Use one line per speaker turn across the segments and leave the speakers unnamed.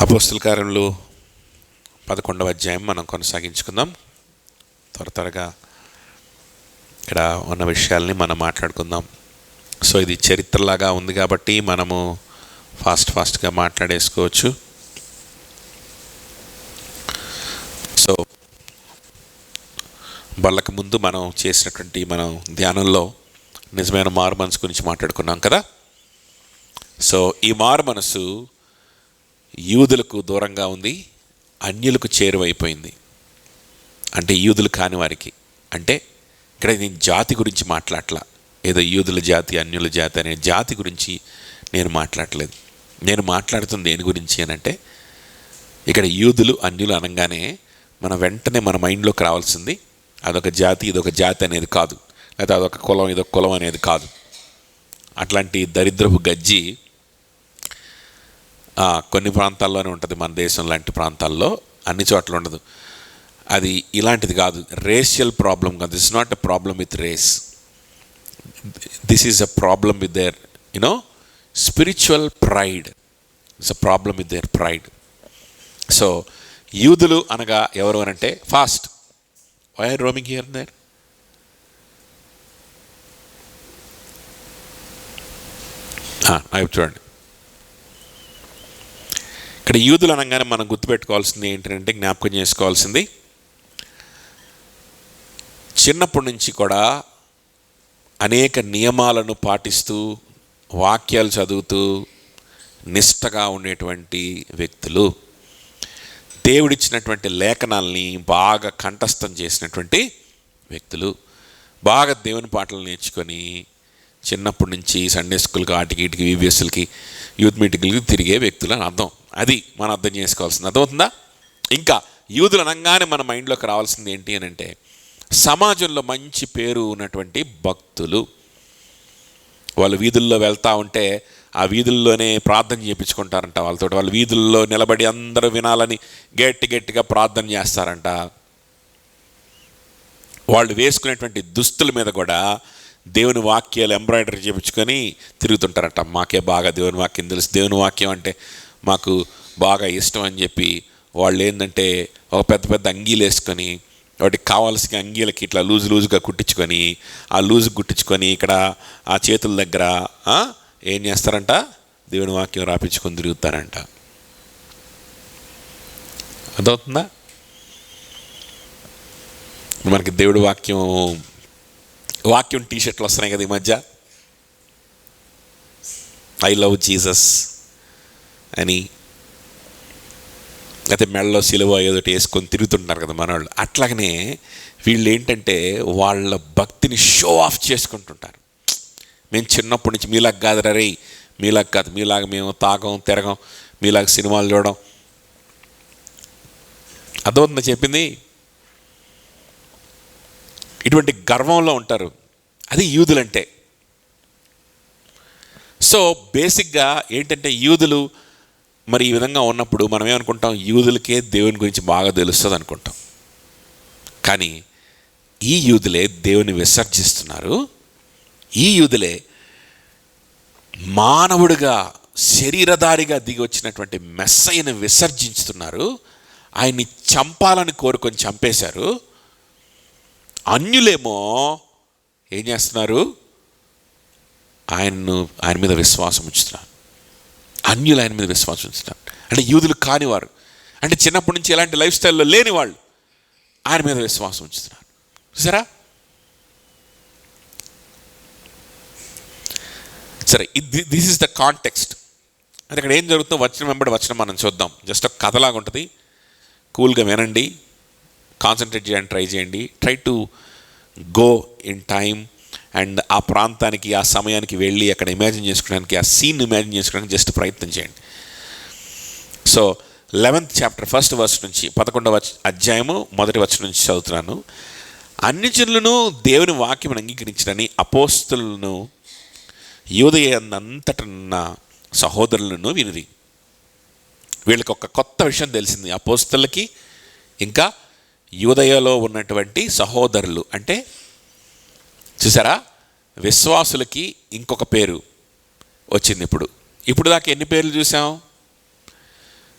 అపోస్తల కార్యములు 11వ అధ్యాయం మనం కొనసాగించుకుందాం. త్వరగా ఇక్కడ ఉన్న విషయాల్ని మనం మాట్లాడుకుందాం. సో ఇది చరిత్రలాగా ఉంది కాబట్టి మనము ఫాస్ట్గా మాట్లాడేసుకోవచ్చు. సో వాళ్ళకి ముందు మనం చేసినటువంటి మనం ధ్యానంలో నిజమైన మారు మనసు గురించి మాట్లాడుకున్నాం కదా. సో ఈ మారు మనసు యూదులకు దూరంగా ఉంది, అన్యులకు చేరువైపోయింది. అంటే యూదులు కాని వారికి, అంటే ఇక్కడ నేను జాతి గురించి మాట్లాడట్లా, ఏదో యూదుల జాతి అన్యుల జాతి అనే జాతి గురించి నేను మాట్లాడలేదు. నేను మాట్లాడుతుంది దేని గురించి అని అంటే, ఇక్కడ యూదులు అన్యులు అనగానే మన వెంటనే మన మైండ్లోకి రావాల్సింది అదొక జాతి ఇదొక జాతి అనేది కాదు, లేదా అదొక కులం ఇదొక కులం అనేది కాదు. అట్లాంటి దరిద్రపు గజ్జి కొన్ని ప్రాంతాల్లోనే ఉంటుంది, మన దేశం లాంటి ప్రాంతాల్లో, అన్ని చోట్ల ఉండదు. అది ఇలాంటిది కాదు, రేషియల్ ప్రాబ్లం కాదు. This is not a problem with race, this is a problem with their spiritual pride. It's a problem with their pride. So యూదులు అనగా ఎవరు అని అంటే, fast why are roaming here there, అవి చూడండి. ఇక్కడ యూదులు అనగానే మనం గుర్తుపెట్టుకోవాల్సింది ఏంటంటే, జ్ఞాపకం చేసుకోవాల్సింది, చిన్నప్పటి నుంచి కూడా అనేక నియమాలను పాటిస్తూ వాక్యాలు చదువుతూ నిష్టగా ఉండేటువంటి వ్యక్తులు, దేవుడిచ్చినటువంటి లేఖనాల్ని బాగా కంఠస్థం చేసినటువంటి వ్యక్తులు, బాగా దేవుని పాటలు నేర్చుకొని చిన్నప్పటి నుంచి సండే స్కూల్కి ఆటికి ఇటుకి విబిఎస్ఎల్కి యూత్ మీటింగ్లకి తిరిగే వ్యక్తులు అని అర్థం. అది మనం అర్థం చేసుకోవాల్సింది. అర్థమవుతుందా? ఇంకా యూదులు అనగానే మన మైండ్లోకి రావాల్సింది ఏంటి అని అంటే, సమాజంలో మంచి పేరు ఉన్నటువంటి భక్తులు. వాళ్ళు వీధుల్లో వెళ్తూ ఉంటే ఆ వీధుల్లోనే ప్రార్థన చేయించుకుంటారంట వాళ్ళతో. వాళ్ళు వీధుల్లో నిలబడి అందరూ వినాలని గట్టిగా ప్రార్థన చేస్తారంట. వాళ్ళు వేసుకునేటువంటి దుస్తుల మీద కూడా దేవుని వాక్యాలు ఎంబ్రాయిడరీ చేయించుకొని తిరుగుతుంటారట. మాకే బాగా దేవుని వాక్యం తెలుసు, దేవుని వాక్యం అంటే మాకు బాగా ఇష్టం అని చెప్పి వాళ్ళు ఏంటంటే ఒక పెద్ద అంగీలు వేసుకొని వాటికి కావాల్సిన అంగీలకి ఇట్లా లూజుగా కుట్టించుకొని, ఆ లూజు కుట్టించుకొని ఇక్కడ ఆ చేతుల దగ్గర ఏం చేస్తారంట, దేవుని వాక్యం రాపించుకొని తిరుగుతారంట. అదవుతుందా? మనకి దేవుడి వాక్యం టీషర్ట్లు వస్తున్నాయి కదా ఈ మధ్య, ఐ లవ్ జీసస్ అని, అయితే మెడలో సిలువ ఏదోటి వేసుకొని తిరుగుతుంటున్నారు కదా మనవాళ్ళు. అట్లాగనే వీళ్ళు ఏంటంటే వాళ్ళ భక్తిని షో ఆఫ్ చేసుకుంటుంటారు. మేము చిన్నప్పటి నుంచి మీలాగా కాదు రే, మీలాగా కాదు, మీలాగా మేము తాగం తిరగం, మీలాగా సినిమాలు చూడడం. అర్థమవుతుందా చెప్పింది? ఇటువంటి గర్వంలో ఉంటారు. అది యూదులంటే. సో బేసిక్గా ఏంటంటే యూదులు మరి ఈ విధంగా ఉన్నప్పుడు మనం ఏమనుకుంటాం, యూదులకే దేవుని గురించి బాగా తెలుస్తుంది అనుకుంటాం. కానీ ఈ యూదులే దేవుని విసర్జిస్తున్నారు. ఈ యూదులే మానవుడిగా శరీరధారిగా దిగి వచ్చినటువంటి మెస్సయ్యను విసర్జిస్తున్నారు. ఆయన్ని చంపాలని కోరుకొని చంపేశారు. అన్యులేమో ఏం చేస్తున్నారు, ఆయన మీద విశ్వాసం ఉంచుతున్నారు. అన్యులు ఆయన మీద విశ్వాసం ఉంచుతున్నారు. అంటే యూదులు కానివారు, అంటే చిన్నప్పటి నుంచి ఎలాంటి లైఫ్ స్టైల్లో లేని వాళ్ళు ఆయన మీద విశ్వాసం ఉంచుతున్నారు. చూసారా? సరే, దిస్ ఈస్ ద కాంటెక్స్ట్. అంటే ఇక్కడ ఏం జరుగుతుందో వచనం వెంబడి వచనం మనం చూద్దాం. జస్ట్ ఒక కథలాగా ఉంటుంది. కూల్గా వినండి, కాన్సన్ట్రేట్ చేయడానికి ట్రై చేయండి. Try to go in time and ఆ ప్రాంతానికి ఆ సమయానికి వెళ్ళి అక్కడ ఇమాజిన్ చేసుకోవడానికి, ఆ సీన్ ఇమాజిన్ చేసుకోవడానికి జస్ట్ ప్రయత్నం చేయండి. So 11th chapter 1st verse నుంచి 11వ అధ్యాయము 1వ వచనం నుంచి చదువుతున్నాను. అన్ని జనులను దేవుని వాక్యం అంగీకరించడని అపోస్తలులను యూదయందంతటనున్న సహోదరులను వినిరి. వీళ్ళకి ఒక కొత్త విషయం తెలిసింది. అపోస్తలకి ఇంకా యూదయలో ఉన్నటువంటి సహోదరులు అంటే, చూసారా, విశ్వాసులకి ఇంకొక పేరు వచ్చింది. ఇప్పుడు దాకా ఎన్ని పేర్లు చూసాం?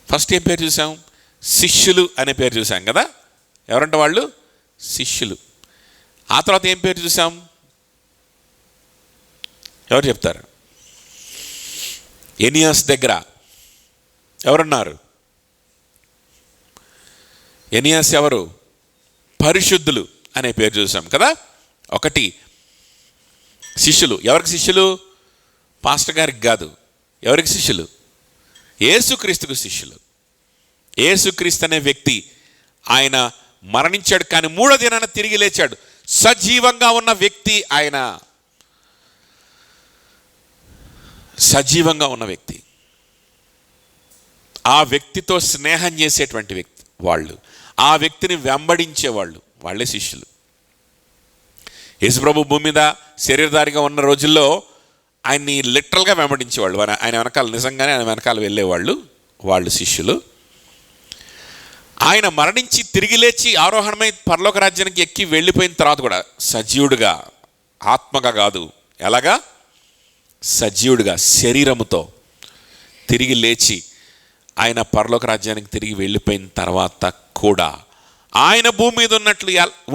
ఫస్ట్ ఏం పేరు చూసాం? శిష్యులు అనే పేరు చూసాం కదా. ఎవరంటే వాళ్ళు? శిష్యులు. ఆ తర్వాత ఏం పేరు చూసాం? ఎవరు చెప్తారు? ఎనియాస్ దగ్గర ఎవరున్నారు? ఎనియాస్ ఎవరు? పరిశుద్ధులు అనే పేరు చూసాం కదా. ఒకటి శిష్యులు. ఎవరికి శిష్యులు? పాస్టర్ గారికి కాదు. ఎవరికి శిష్యులు? యేసుక్రీస్తుకు శిష్యులు. యేసుక్రీస్తు అనే వ్యక్తి ఆయన మరణించాడు, కానీ 3వ దినాన తిరిగి లేచాడు. సజీవంగా ఉన్న వ్యక్తి ఆయన. సజీవంగా ఉన్న వ్యక్తి. ఆ వ్యక్తితో స్నేహం చేసేటువంటి వ్యక్తి వాళ్ళు, ఆ వ్యక్తిని వెంబడించేవాళ్ళు, వాళ్ళే శిష్యులు. యేసుప్రభు భూమి మీద శరీరధారిగా ఉన్న రోజుల్లో ఆయన్ని లిటరల్గా వెంబడించేవాళ్ళు. ఆయన వెనకాల, నిజంగానే ఆయన వెనకాల వెళ్ళేవాళ్ళు, వాళ్ళు శిష్యులు. ఆయన మరణించి తిరిగి లేచి ఆరోహణమై పరలోక రాజ్యానికి ఎక్కి వెళ్ళిపోయిన తర్వాత కూడా సజీవుడిగా, ఆత్మగా కాదు, ఎలాగా? సజీవుడిగా శరీరముతో తిరిగి లేచి ఆయన పరలోక రాజ్యానికి తిరిగి వెళ్ళిపోయిన తర్వాత కూడా ఆయన భూమి మీద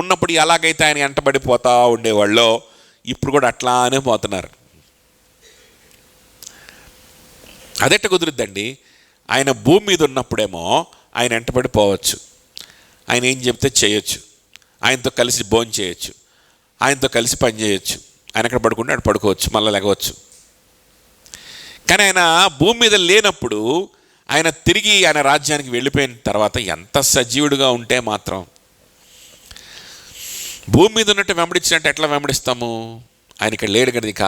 ఉన్నప్పుడు ఎలాగైతే ఆయన వెంటబడిపోతూ ఉండేవాళ్ళో ఇప్పుడు కూడా అట్లానే పోతున్నారు. అదెట్ట కుదురుద్దండి? ఆయన భూమి మీద ఉన్నప్పుడేమో ఆయన వెంటబడిపోవచ్చు, ఆయన ఏం చెప్తే చేయొచ్చు, ఆయనతో కలిసి భోజనం చేయొచ్చు, ఆయనతో కలిసి పని చేయొచ్చు, ఆయన ఎక్కడ పడుకుంటే అక్కడ పడుకోవచ్చు, మళ్ళీ లెగవచ్చు. కానీ ఆయన భూమి మీద లేనప్పుడు, ఆయన తిరిగి ఆయన రాజ్యానికి వెళ్ళిపోయిన తర్వాత ఎంత సజీవుడిగా ఉంటే మాత్రం భూమి మీద ఉన్నట్టు వెంబడించినట్టు ఎట్లా వెంబడిస్తాము? ఆయన ఇక్కడ లేడు కదా ఇక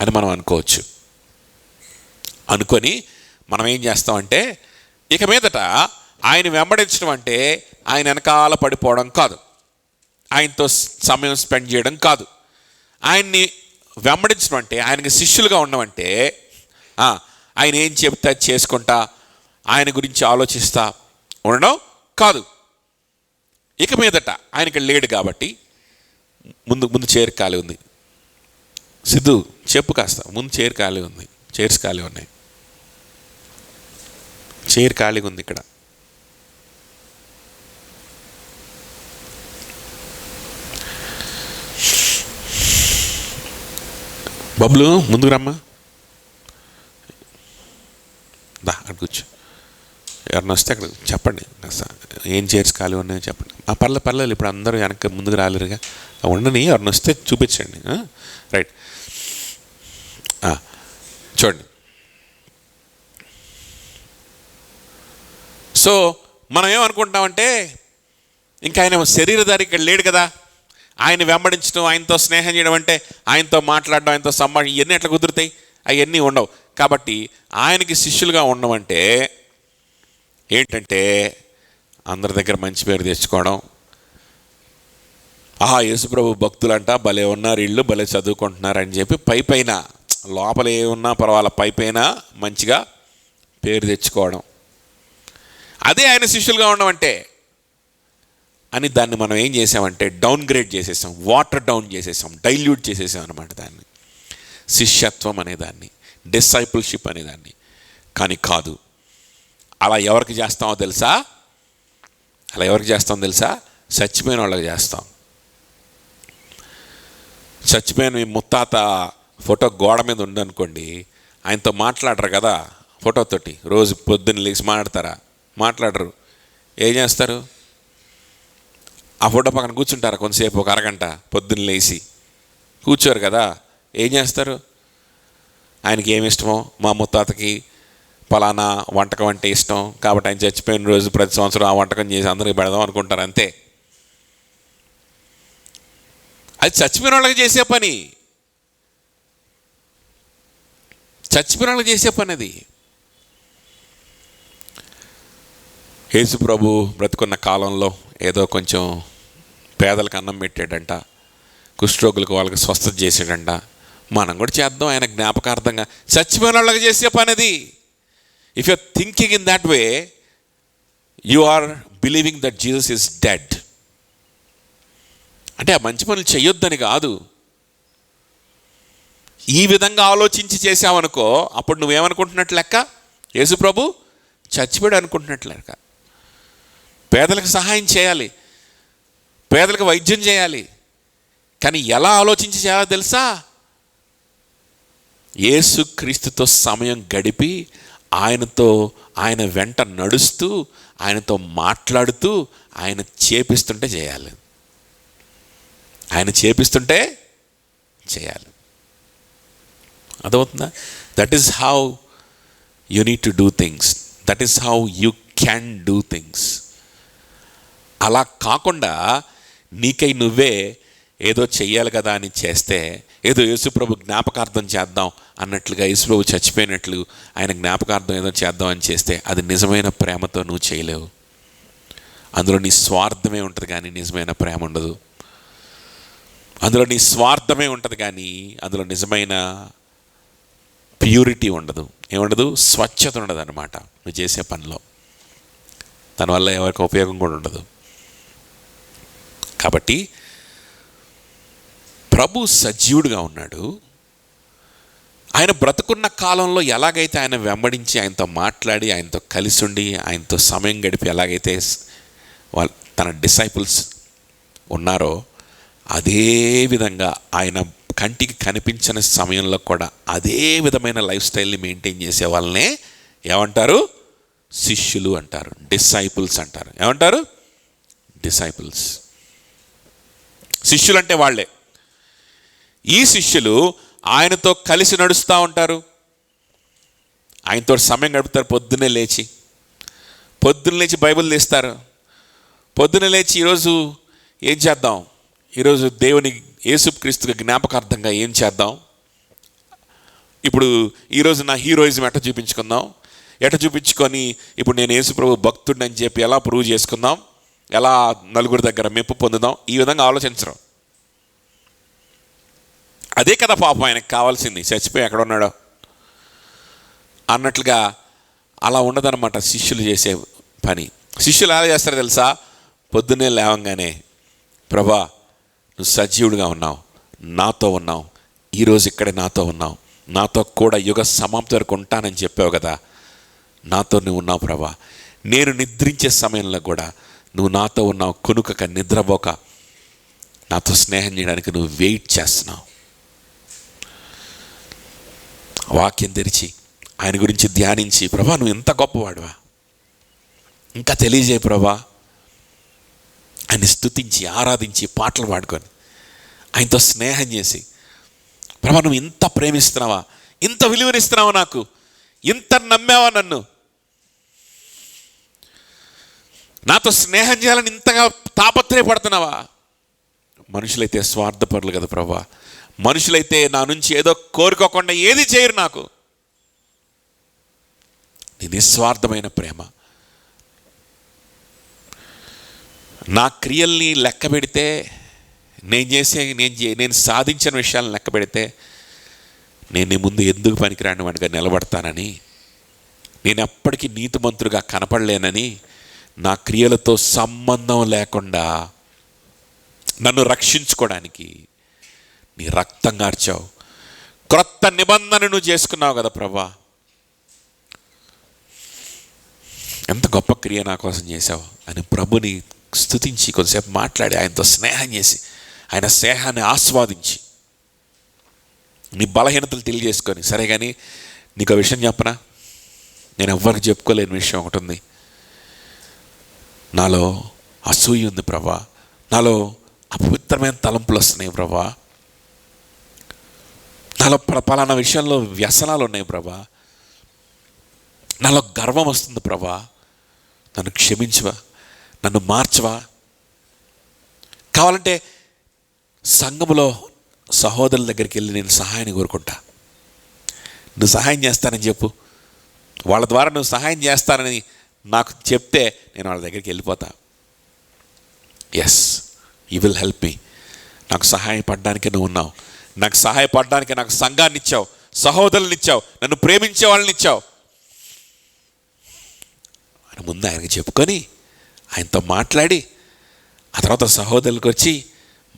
అని మనం అనుకోవచ్చు. అనుకొని మనం ఏం చేస్తామంటే, ఇక మీదట ఆయన వెంబడించడం అంటే ఆయన వెనకాల పడిపోవడం కాదు, ఆయనతో సమయం స్పెండ్ చేయడం కాదు. ఆయన్ని వెంబడించడం అంటే, ఆయనకి శిష్యులుగా ఉండమంటే ఆయన ఏం చెప్తే చేసుకుంటా, ఆయన గురించి ఆలోచిస్తా ఉండడం కాదు. ఇక మీదట ఆయన ఇక్కడ లేడు కాబట్టి ముందు చైర్ ఖాళీ ఉంది. సిద్ధు చెప్పు కాస్త, ముందు చైర్ ఖాళీ ఉంది, చైర్స్ ఖాళీ ఉన్నాయి, చైర్ ఖాళీగా ఉంది ఇక్కడ. బబ్లు ముందుకు రమ్మా, దా అక్కడ కూర్చో. ఎవరిని వస్తే అక్కడ చెప్పండి, ఏం చైర్స్ ఖాళీ ఉన్నాయో చెప్పండి. పర్లేదు ఇప్పుడు అందరూ వెనక ముందుకు రాలేరుగా, ఉండని, ఎవరిని వస్తే చూపించండి. రైట్, చూడండి. సో మనం ఏమనుకుంటామంటే, ఇంకా ఆయన శరీరధారి ఇక్కడ లేడు కదా, ఆయన వెంబడించడం, ఆయనతో స్నేహం చేయడం అంటే, ఆయనతో మాట్లాడడం, ఆయనతో సంభాషణ, ఇవన్నీ ఎట్లా కుదురుతాయి? అవన్నీ ఉండవు. కాబట్టి ఆయనకి శిష్యులుగా ఉండమంటే ఏంటంటే, అందరి దగ్గర మంచి పేరు తెచ్చుకోవడం. యేసుప్రభు భక్తులంట భలే ఉన్నారు, ఇళ్ళు భలే చదువుకుంటున్నారు అని చెప్పి పైపైన, లోపల ఏమున్నా పర్వాలేదు, పైపైన మంచిగా పేరు తెచ్చుకోవడం, అదే ఆయన శిష్యులుగా ఉండమంటే అని దాన్ని మనం ఏం చేసామంటే డౌన్ గ్రేడ్ చేసేసాం, వాటర్ డౌన్ చేసేసాం, డైల్యూట్ చేసేసాం అనమాట దాన్ని, శిష్యత్వం అనేదాన్ని, డిసైపుల్షిప్ అనేదాన్ని. కానీ కాదు, అలా ఎవరికి చేస్తామో తెలుసా? చచ్చిపోయిన వాళ్ళకి చేస్తాం. చచ్చిపోయిన మీ ముత్తాత ఫోటో గోడ మీద ఉందనుకోండి, ఆయనతో మాట్లాడరు కదా, ఫోటోతోటి రోజు పొద్దున్న లేచి మాట్లాడరు. ఏం చేస్తారు? ఆ ఫోటో పక్కన కూర్చుంటారా కొంతసేపు, ఒక అరగంట, పొద్దున్న లేచి కూర్చోరు కదా. ఏం చేస్తారు? ఆయనకి ఏమి ఇష్టమో, మా ముత్తాతకి పలానా వంటకం అంటే ఇష్టం కాబట్టి ఆయన చచ్చిపోయిన రోజు ప్రతి సంవత్సరం ఆ వంటకం చేసి అందరికి పెడదాం అనుకుంటారు, అంతే. అది చచ్చిపోయిన వాళ్ళకి చేసే పని, అది. యేసు ప్రభు బ్రతుకున్న కాలంలో ఏదో కొంచెం పేదలకు అన్నం పెట్టాడంట, కుష్ఠరోగులకు వాళ్ళకి స్వస్థత చేసాడంట. మనం కూడా చేద్దాం ఆయన జ్ఞాపకార్థంగా. చచ్చిపోయిన వాళ్ళకి చేసే పని అది. If you are thinking in that way, you are believing that Jesus is dead. అంటే ఆ మంచి పనులు చేయొద్దని కాదు, ఈ విధంగా ఆలోచించి చేసావనుకో, అప్పుడు నువ్వేమనుకుంటున్నట్లు లెక్క, యేసు ప్రభు చచ్చిపోయాడు అనుకుంటున్నట్లేక. పేదలకు సహాయం చేయాలి, పేదలకు వైద్యం చేయాలి. కానీ ఎలా ఆలోచించి చేయాలో తెలుసా? యేసుక్రీస్తుతో సమయం గడిపి ఆయన వెంట నడుస్తూ, ఆయనతో మాట్లాడుతూ, ఆయన చేపిస్తుంటే చేయాలి. ఆయన చేపిస్తుంటే చేయాలి. అర్థమవుతుందా? That is how you need to do things. That is how you can do things. అలా కాకుండా నీకై నువ్వే ఏదో చెయ్యాలి కదా అని చేస్తే, ఏదో యేసుప్రభు జ్ఞాపకార్థం చేద్దాం అన్నట్లుగా, యేసుప్రభు చచ్చిపోయినట్లు ఆయన జ్ఞాపకార్థం ఏదో చేద్దాం అని చేస్తే, అది నిజమైన ప్రేమతో నువ్వు చేయలేవు. అందులో నీ స్వార్థమే ఉంటుంది కానీ నిజమైన ప్రేమ ఉండదు. అందులో నీ స్వార్థమే ఉంటుంది కానీ అందులో నిజమైన ప్యూరిటీ ఉండదు. ఏముండదు? స్వచ్ఛత ఉండదు అన్నమాట నువ్వు చేసే పనిలో. దానివల్ల ఎవరికి ఉపయోగం కూడా ఉండదు. కాబట్టి ప్రభు సజీవుడిగా ఉన్నాడు. ఆయన బ్రతుకున్న కాలంలో ఎలాగైతే ఆయన వెంబడించి, ఆయనతో మాట్లాడి, ఆయనతో కలిసి ఉండి, ఆయనతో సమయం గడిపి ఎలాగైతే తన డిసైపుల్స్ ఉన్నారో, అదే విధంగా ఆయన కంటికి కనిపించిన సమయంలో కూడా అదే విధమైన లైఫ్ స్టైల్ని మెయింటైన్ చేసే వాళ్ళనే ఏమంటారు? శిష్యులు అంటారు, డిసైపుల్స్ అంటారు. ఏమంటారు? డిసైపుల్స్. శిష్యులు అంటే వాళ్ళే. ఈ శిష్యులు ఆయనతో కలిసి నడుస్తూ ఉంటారు, ఆయనతో సమయం గడుపుతారు. పొద్దున్నే లేచి బైబిల్ తీస్తారు. పొద్దున్నే లేచి ఈరోజు ఏం చేద్దాం, ఈరోజు దేవుని యేసుక్రీస్తుకి జ్ఞాపకార్థంగా ఏం చేద్దాం, ఇప్పుడు ఈరోజు నా హీరోయిజం ఎట్ట చూపించుకొని ఇప్పుడు నేను యేసుప్రభు భక్తుడిని అని చెప్పి ఎలా ప్రూవ్ చేసుకుందాం, ఎలా నలుగురి దగ్గర మెప్పు పొందుదాం, ఈ విధంగా ఆలోచించరు. అదే కదా పాపం ఆయనకు కావాల్సింది, చచ్చిపోయి ఎక్కడ ఉన్నాడో అన్నట్లుగా. అలా ఉండదన్నమాట శిష్యులు చేసే పని. శిష్యులు ఎలా చేస్తారో తెలుసా? పొద్దున్నే లేవంగానే, ప్రభా నువ్వు సజీవుడిగా ఉన్నావు, నాతో ఉన్నావు, ఈరోజు ఇక్కడే నాతో ఉన్నావు, నాతో కూడా యుగ సమాప్తి వరకు ఉంటానని చెప్పావు కదా, నాతో నువ్వు ఉన్నావు ప్రభా. నేను నిద్రించే సమయంలో కూడా నువ్వు నాతో ఉన్నావు, కొనుకక నిద్రపోక నాతో స్నేహం చేయడానికి నువ్వు వెయిట్ చేస్తున్నావు. వాక్యం తెరిచి ఆయన గురించి ధ్యానించి, ప్రభా నువ్వు ఎంత గొప్పవాడువా, ఇంకా తెలియజేయ ప్రభా, ఆయన్ని స్తుతించి ఆరాధించి పాటలు పాడుకొని ఆయనతో స్నేహం చేసి, ప్రభా నువ్వు ఇంత ప్రేమిస్తున్నావా, ఇంత విలువనిస్తున్నావా, నాకు ఇంత నమ్మావా, నన్ను నాతో స్నేహం చేయాలని ఇంతగా తాపత్రయపడుతున్నావా. మనుషులైతే స్వార్థపరులు కదా ప్రభా, మనుషులైతే నా నుంచి ఏదో కోరుకోకుండా ఏది చేయరు. నాకు నీ నిస్వార్థమైన ప్రేమ, నా క్రియల్ని లెక్క పెడితే, నేను సాధించిన విషయాలను లెక్క పెడితే, నేను నీ ముందు ఎందుకు పనికిరాని వాడిగా నిలబడతానని, నేను ఎప్పటికీ నీతిమంతుడిగా కనపడలేనని, నా క్రియలతో సంబంధం లేకుండా నన్ను రక్షించుకోవడానికి నీ రక్తం కార్చావు, క్రొత్త నిబంధనను చేసుకున్నావు కదా ప్రభా. ఎంత గొప్ప క్రియ నా కోసం చేశావు అని ప్రభుని స్తుతించి కొంతసేపు మాట్లాడి ఆయనతో స్నేహం చేసి ఆయన స్నేహాన్ని ఆస్వాదించి నీ బలహీనతలు తెలియజేసుకొని, సరే కానీ నీకు విషయం చెప్పనా, నేను ఎవ్వరికి చెప్పుకోలేని విషయం ఒకటి ఉంది. నాలో అసూయ ఉంది ప్రభా, నాలో అపవిత్రమైన తలంపులు వస్తున్నాయి ప్రభా, నాలో పలానా విషయంలో వ్యసనాలు ఉన్నాయి ప్రభా, నాలో గర్వం వస్తుంది ప్రభా, నన్ను క్షమించవా, నన్ను మార్చవా. కావాలంటే సంఘములో సహోదరుల దగ్గరికి వెళ్ళి నేను సహాయాన్ని కోరుకుంటా, నువ్వు సహాయం చేస్తానని చెప్పు, వాళ్ళ ద్వారా నువ్వు సహాయం చేస్తానని నాకు చెప్తే నేను వాళ్ళ దగ్గరికి వెళ్ళిపోతా. Yes, you will help me. నాకు సహాయపడడానికి నువ్వు ఉన్నావు, నాకు సహాయపడడానికి నాకు సంఘాన్ని ఇచ్చావు, సహోదరులను ఇచ్చావు, నన్ను ప్రేమించే వాళ్ళని ఇచ్చావు అని ముందు ఆయనకి చెప్పుకొని ఆయనతో మాట్లాడి, ఆ తర్వాత సహోదరులకు వచ్చి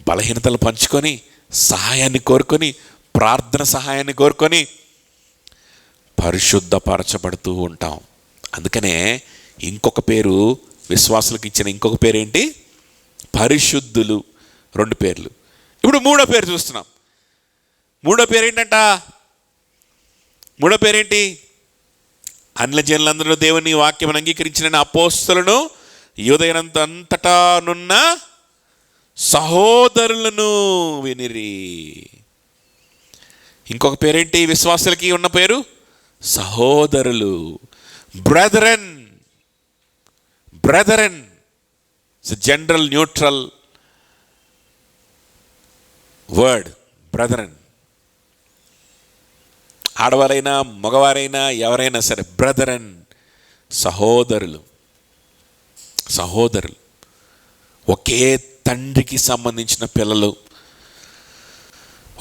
బలహీనతలు పంచుకొని సహాయాన్ని కోరుకొని, ప్రార్థన సహాయాన్ని కోరుకొని పరిశుద్ధపరచబడుతూ ఉంటాం. అందుకనే ఇంకొక పేరు, విశ్వాసులకు ఇచ్చిన ఇంకొక పేరు ఏంటి? పరిశుద్ధులు. 2 పేర్లు. ఇప్పుడు 3వ పేరు చూస్తున్నాం. 3వ పేరు ఏంటంట? 3వ పేరేంటి? అన్యజనులందరూ దేవుని వాక్యం అంగీకరించిన అపోస్తలును యూదయనంతటనున్న సహోదరులను వినిరి. ఇంకొక పేరేంటి విశ్వాసులకి ఉన్న పేరు? సహోదరులు. Brethren. Brethren general neutral word. Brethren. ఆడవారైనా మగవారైనా ఎవరైనా సరే బ్రదరన్, సహోదరులు. సహోదరులు. ఒకే తండ్రికి సంబంధించిన పిల్లలు,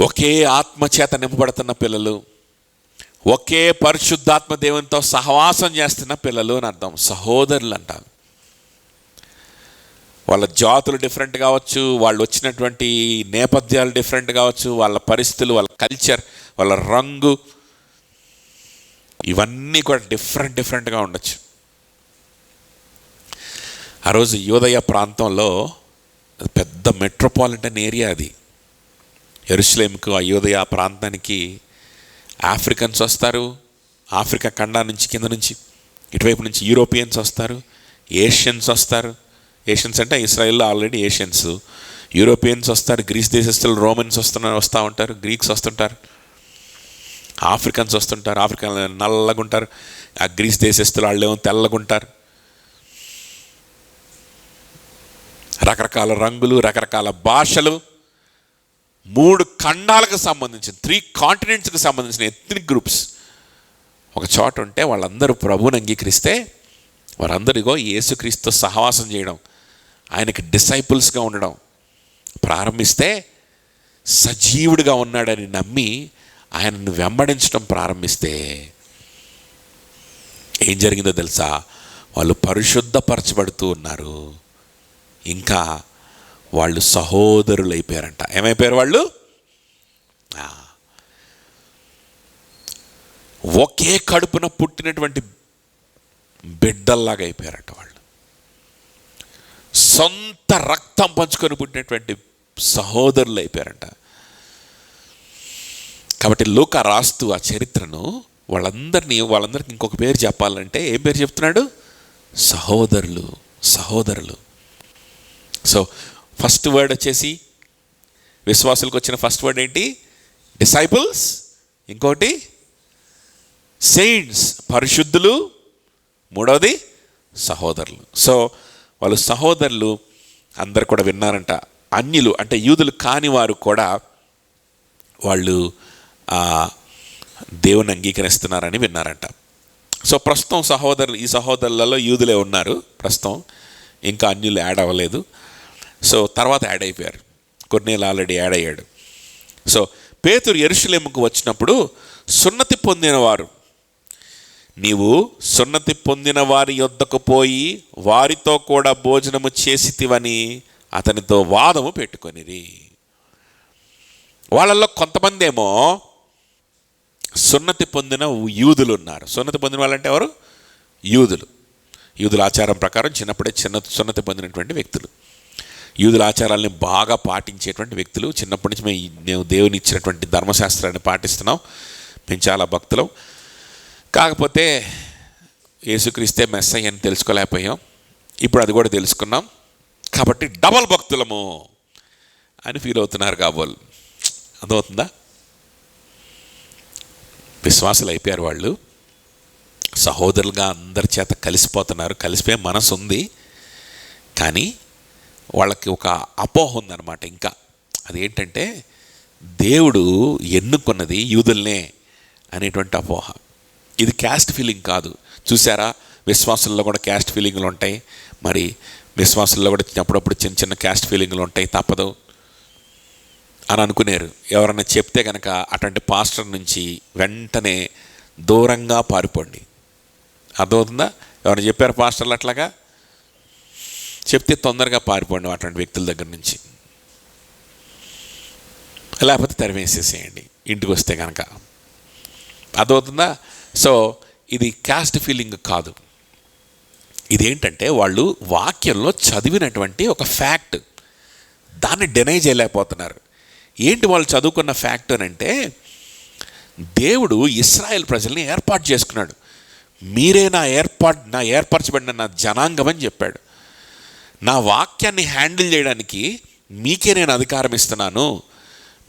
ఒకే ఆత్మచేత నింపబడుతున్న పిల్లలు, ఒకే పరిశుద్ధాత్మ దేవునితో సహవాసం చేస్తున్న పిల్లలు అని అర్థం. సహోదరులు అంటారు. వాళ్ళ జాతులు డిఫరెంట్ కావచ్చు, వాళ్ళు వచ్చినటువంటి నేపథ్యాలు డిఫరెంట్ కావచ్చు, వాళ్ళ పరిస్థితులు, వాళ్ళ కల్చర్, వాళ్ళ రంగు, ఇవన్నీ కూడా డిఫరెంట్గా ఉండొచ్చు. ఆ రోజు యూదయ ప్రాంతంలో పెద్ద మెట్రోపాలిటన్ ఏరియా అది. యెరూషలేముకు, ఆ యూదయ ప్రాంతానికి ఆఫ్రికన్స్ వస్తారు, ఆఫ్రికా ఖండం నుంచి కింద నుంచి ఇటువైపు నుంచి యూరోపియన్స్ వస్తారు, ఏషియన్స్ వస్తారు. ఏషియన్స్ అంటే ఇస్రాయేల్లో ఆల్రెడీ ఏషియన్స్. యూరోపియన్స్ వస్తారు, గ్రీస్ దేశస్తులు, రోమన్స్ వస్తూ ఉంటారు, గ్రీక్స్ వస్తుంటారు, ఆఫ్రికన్స్ వస్తుంటారు. ఆఫ్రికా నల్లగా ఉంటారు, ఆ గ్రీస్ దేశస్తులు వాళ్ళేమో తెల్లగా ఉంటారు. రకరకాల రంగులు, రకరకాల భాషలు, 3 ఖండాలకు సంబంధించిన 3 కాంటినెంట్స్కి సంబంధించిన ఎథ్నిక్ గ్రూప్స్ ఒక చోట ఉంటే వాళ్ళందరూ ప్రభువుని అంగీకరిస్తే వారందరిగో యేసుక్రీస్తుతో సహవాసం చేయడం, ఆయనకి డిసైపుల్స్గా ఉండడం ప్రారంభిస్తే, సజీవుడిగా ఉన్నాడని నమ్మి ఆయనను వెంబడించడం ప్రారంభిస్తే ఏం జరిగిందో తెలుసా? వాళ్ళు పరిశుద్ధపరచబడుతూ ఉన్నారు. ఇంకా వాళ్ళు సహోదరులు అయిపోయారంట. ఏమైపోయారు వాళ్ళు? ఒకే కడుపున పుట్టినటువంటి బిడ్డల్లాగా అయిపోయారంట వాళ్ళు. సొంత రక్తం పంచుకొని పుట్టినటువంటి సహోదరులు అయిపోయారంట. కాబట్టి లూకా రాస్తూ ఆ చరిత్రను వాళ్ళందరికీ ఇంకొక పేరు చెప్పాలంటే ఏం పేరు చెప్తున్నాడు? సహోదరులు. సహోదరులు. సో ఫస్ట్ వర్డ్ వచ్చేసి విశ్వాసులకు వచ్చిన ఫస్ట్ వర్డ్ ఏంటి? డిసైపుల్స్. ఇంకోటి సెయింట్స్, పరిశుద్ధులు. 3వది సహోదరులు. సో వాళ్ళు సహోదరులు అందరు కూడా విన్నారంట. అన్యులు అంటే యూదులు కాని వారు కూడా వాళ్ళు దేవుని అంగీకరిస్తున్నారని విన్నారంట. సో ప్రస్తుతం ఈ సహోదరులలో యూదులే ఉన్నారు ప్రస్తుతం, ఇంకా అన్యులు యాడ్ అవ్వలేదు. సో తర్వాత యాడ్ అయిపోయారు. కొర్నేలు ఆల్రెడీ యాడ్ అయ్యాడు. సో పేతురు యెరూషలేముకు వచ్చినప్పుడు సున్నతి పొందినవారు, నీవు సున్నతి పొందిన వారి యొద్దకు పోయి వారితో కూడా భోజనము చేసితివని అతనితో వాదము పెట్టుకొనిరి. వాళ్ళల్లో కొంతమంది ఏమో సున్నతి పొందిన యూదులు ఉన్నారు. సున్నతి పొందిన వాళ్ళంటే ఎవరు? యూదుల ఆచారం ప్రకారం చిన్నప్పుడే సున్నతి పొందినటువంటి వ్యక్తులు, యూదుల ఆచారాలని బాగా పాటించేటువంటి వ్యక్తులు. చిన్నప్పటి నుంచి మేము దేవుని ఇచ్చినటువంటి ధర్మశాస్త్రాన్ని పాటిస్తున్నాం, మేము చాలా భక్తులం. కాకపోతే యేసుక్రీస్తే మెస్సయ్య అని తెలుసుకోలేకపోయాం. ఇప్పుడు అది కూడా తెలుసుకున్నాం కాబట్టి డబల్ భక్తులము అని ఫీల్ అవుతున్నారు కాబోలు. అర్థమవుతుందా? విశ్వాసులు అయిపోయారు వాళ్ళు, సహోదరులుగా అందరి చేత కలిసిపోతున్నారు. కలిసిపోయే మనసు ఉంది, కానీ వాళ్ళకి ఒక అపోహ ఉందన్నమాట. ఇంకా అదేంటంటే దేవుడు ఎన్నుకున్నది యూదుల్నే అనేటువంటి అపోహ. ఇది క్యాస్ట్ ఫీలింగ్ కాదు. చూసారా, విశ్వాసుల్లో కూడా క్యాస్ట్ ఫీలింగ్లు ఉంటాయి. మరి విశ్వాసుల్లో కూడా అప్పుడప్పుడు చిన్న చిన్న క్యాస్ట్ ఫీలింగ్లు ఉంటాయి, తప్పదు అని అనుకునేరు. ఎవరన్నా చెప్తే కనుక అటువంటి పాస్టర్ నుంచి వెంటనే దూరంగా పారిపోండి. అర్థమవుతుందా? ఎవరైనా చెప్పారు పాస్టర్లు అట్లాగా చెప్తే తొందరగా పారిపోండి అటువంటి వ్యక్తుల దగ్గర నుంచి, లేకపోతే తరిమేసేసేయండి ఇంటికి వస్తే కనుక. అర్థమవుతుందా? సో ఇది క్యాస్ట్ ఫీలింగ్ కాదు. ఇదేంటంటే వాళ్ళు వాక్యంలో చదివినటువంటి ఒక ఫ్యాక్ట్, దాన్ని డినై చేయలేకపోతున్నారు. ఏంటి వాళ్ళు చదువుకున్న ఫ్యాక్ట్ అని అంటే, దేవుడు ఇశ్రాయేల్ ప్రజల్ని ఏర్పాటు చేసుకున్నాడు. మీరే నా ఏర్పరచబడిన నా జనాంగం అని చెప్పాడు. నా వాక్యాన్ని హ్యాండిల్ చేయడానికి మీకే నేను అధికారం ఇస్తున్నాను,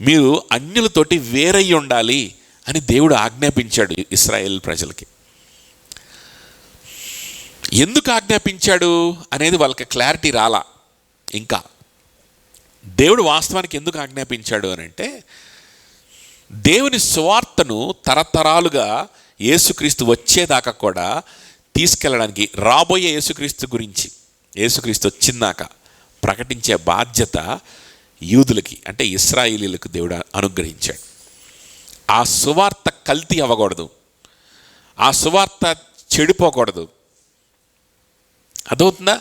మీరు అన్యులతోటి వేరై ఉండాలి అని దేవుడు ఆజ్ఞాపించాడు ఇశ్రాయేల్ ప్రజలకి. ఎందుకు ఆజ్ఞాపించాడు అనేది వాళ్ళకి క్లారిటీ రాలా. ఇంకా దేవుడు వాస్తవానికి ఎందుకు ఆజ్ఞాపించాడు అని అంటే, దేవుని సువార్తను తరతరాలుగా యేసుక్రీస్తు వచ్చేదాకా కూడా తీసుకెళ్ళడానికి, రాబోయే యేసుక్రీస్తు గురించి, యేసుక్రీస్తు వచ్చిందాక ప్రకటించే బాధ్యత యూదులకి అంటే ఇశ్రాయేలీలకు దేవుడు అనుగ్రహించాడు. ఆ సువార్త కల్తీ అవ్వకూడదు, ఆ సువార్త చెడిపోకూడదు. అదవుతుందా?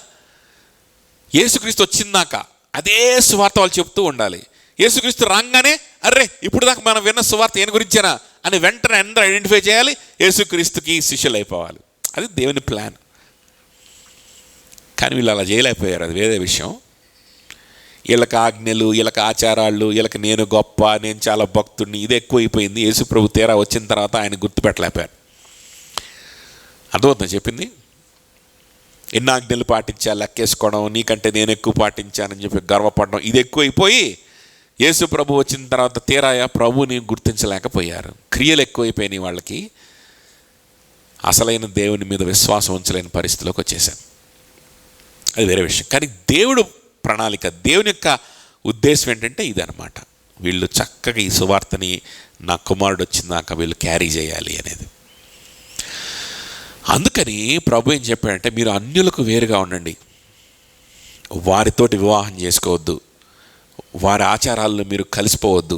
యేసుక్రీస్తు వచ్చిందాక అదే సువార్త వాళ్ళు చెప్తూ ఉండాలి. యేసుక్రీస్తు రాగానే అర్రే ఇప్పుడు దాకా మనం విన్న సువార్త ఏం గురించేనా అని వెంటనే అందరూ ఐడెంటిఫై చేయాలి, యేసుక్రీస్తుకి శిష్యులు అయిపోవాలి. అది దేవుని ప్లాన్. కానీ వీళ్ళు అలా చేయలేకపోయారు, అది వేరే విషయం. వీళ్ళకి ఆజ్ఞలు, వీళ్ళకి ఆచారాలు, వీళ్ళకి నేను గొప్ప, నేను చాలా భక్తుడిని, ఇది ఎక్కువైపోయింది. యేసు ప్రభు తీరా వచ్చిన తర్వాత ఆయన గుర్తుపెట్టలేకపోయారు. అర్థమవుతుందా చెప్పింది? ఎన్ని ఆజ్ఞలు పాటించా లెక్కేసుకోవడం, నీకంటే నేను ఎక్కువ పాటించానని చెప్పి గర్వపడడం, ఇది ఎక్కువైపోయి యేసు ప్రభు వచ్చిన తర్వాత తీరాయా ప్రభుని గుర్తించలేకపోయారు. క్రియలు ఎక్కువైపోయినాయి వాళ్ళకి, అసలైన దేవుని మీద విశ్వాసం ఉంచలేని పరిస్థితిలోకి వచ్చేసాను. అది వేరే విషయం. కానీ దేవుడు ప్రణాళిక, దేవుని యొక్క ఉద్దేశం ఏంటంటే ఇదనమాట. వీళ్ళు చక్కగా ఈ సువార్తని నా కుమారుడు వచ్చిందాక వీళ్ళు క్యారీ చేయాలి అనేది. అందుకని ప్రభు ఏం చెప్పాడంటే, మీరు అన్యులకు వేరుగా ఉండండి, వారితోటి వివాహం చేసుకోవద్దు, వారి ఆచారాలను మీరు కలిసిపోవద్దు.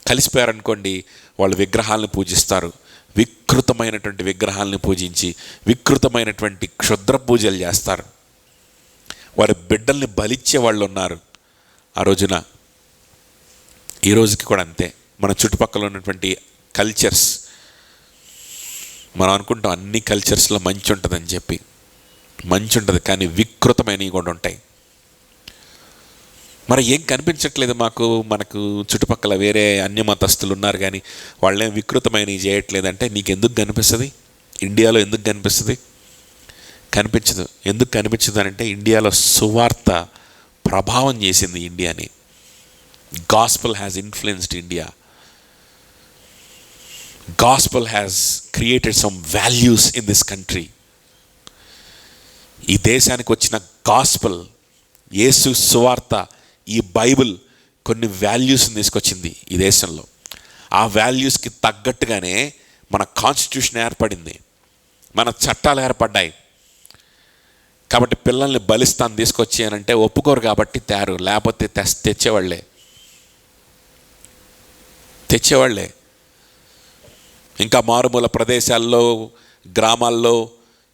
కలిసిపోయారనుకోండి వాళ్ళు విగ్రహాలను పూజిస్తారు, వికృతమైనటువంటి విగ్రహాలను పూజించి వికృతమైనటువంటి క్షుద్ర పూజలు చేస్తారు. వారి బిడ్డల్ని బలిచ్చే వాళ్ళు ఉన్నారు ఆ రోజున. ఈ రోజుకి కూడా అంతే. మన చుట్టుపక్కల ఉన్నటువంటి కల్చర్స్, మనం అనుకుంటాం అన్ని కల్చర్స్లో మంచి ఉంటుందని చెప్పి, మంచి ఉంటుంది కానీ వికృతమైనవి కూడా ఉంటాయి. మరి ఏం కనిపించట్లేదు మనకు చుట్టుపక్కల వేరే అన్య మతస్థులు ఉన్నారు కానీ వాళ్ళేం వికృతమైనవి చేయట్లేదంటే నీకు ఎందుకు కనిపిస్తుంది? ఇండియాలో ఎందుకు కనిపిస్తుంది? కనిపించదు. ఎందుకు కనిపించదు అంటే ఇండియాలో సువార్త ప్రభావం చేసింది ఇండియాని. Gospel has influenced India. Gospel has created some values in this country. ఈ దేశానికి వచ్చిన గాస్పెల్, యేసు సువార్త, ఈ బైబిల్ కొన్ని వాల్యూస్ని తీసుకొచ్చింది ఈ దేశంలో. ఆ వాల్యూస్కి తగ్గట్టుగానే మన కాన్స్టిట్యూషన్ ఏర్పడింది, మన చట్టాలు ఏర్పడ్డాయి. కాబట్టి పిల్లల్ని బలిస్తాను తీసుకొచ్చి అని అంటే ఒప్పుకోరు కాబట్టి తయారు, లేకపోతే తెచ్చేవాళ్ళే. ఇంకా మారుమూల ప్రదేశాల్లో, గ్రామాల్లో,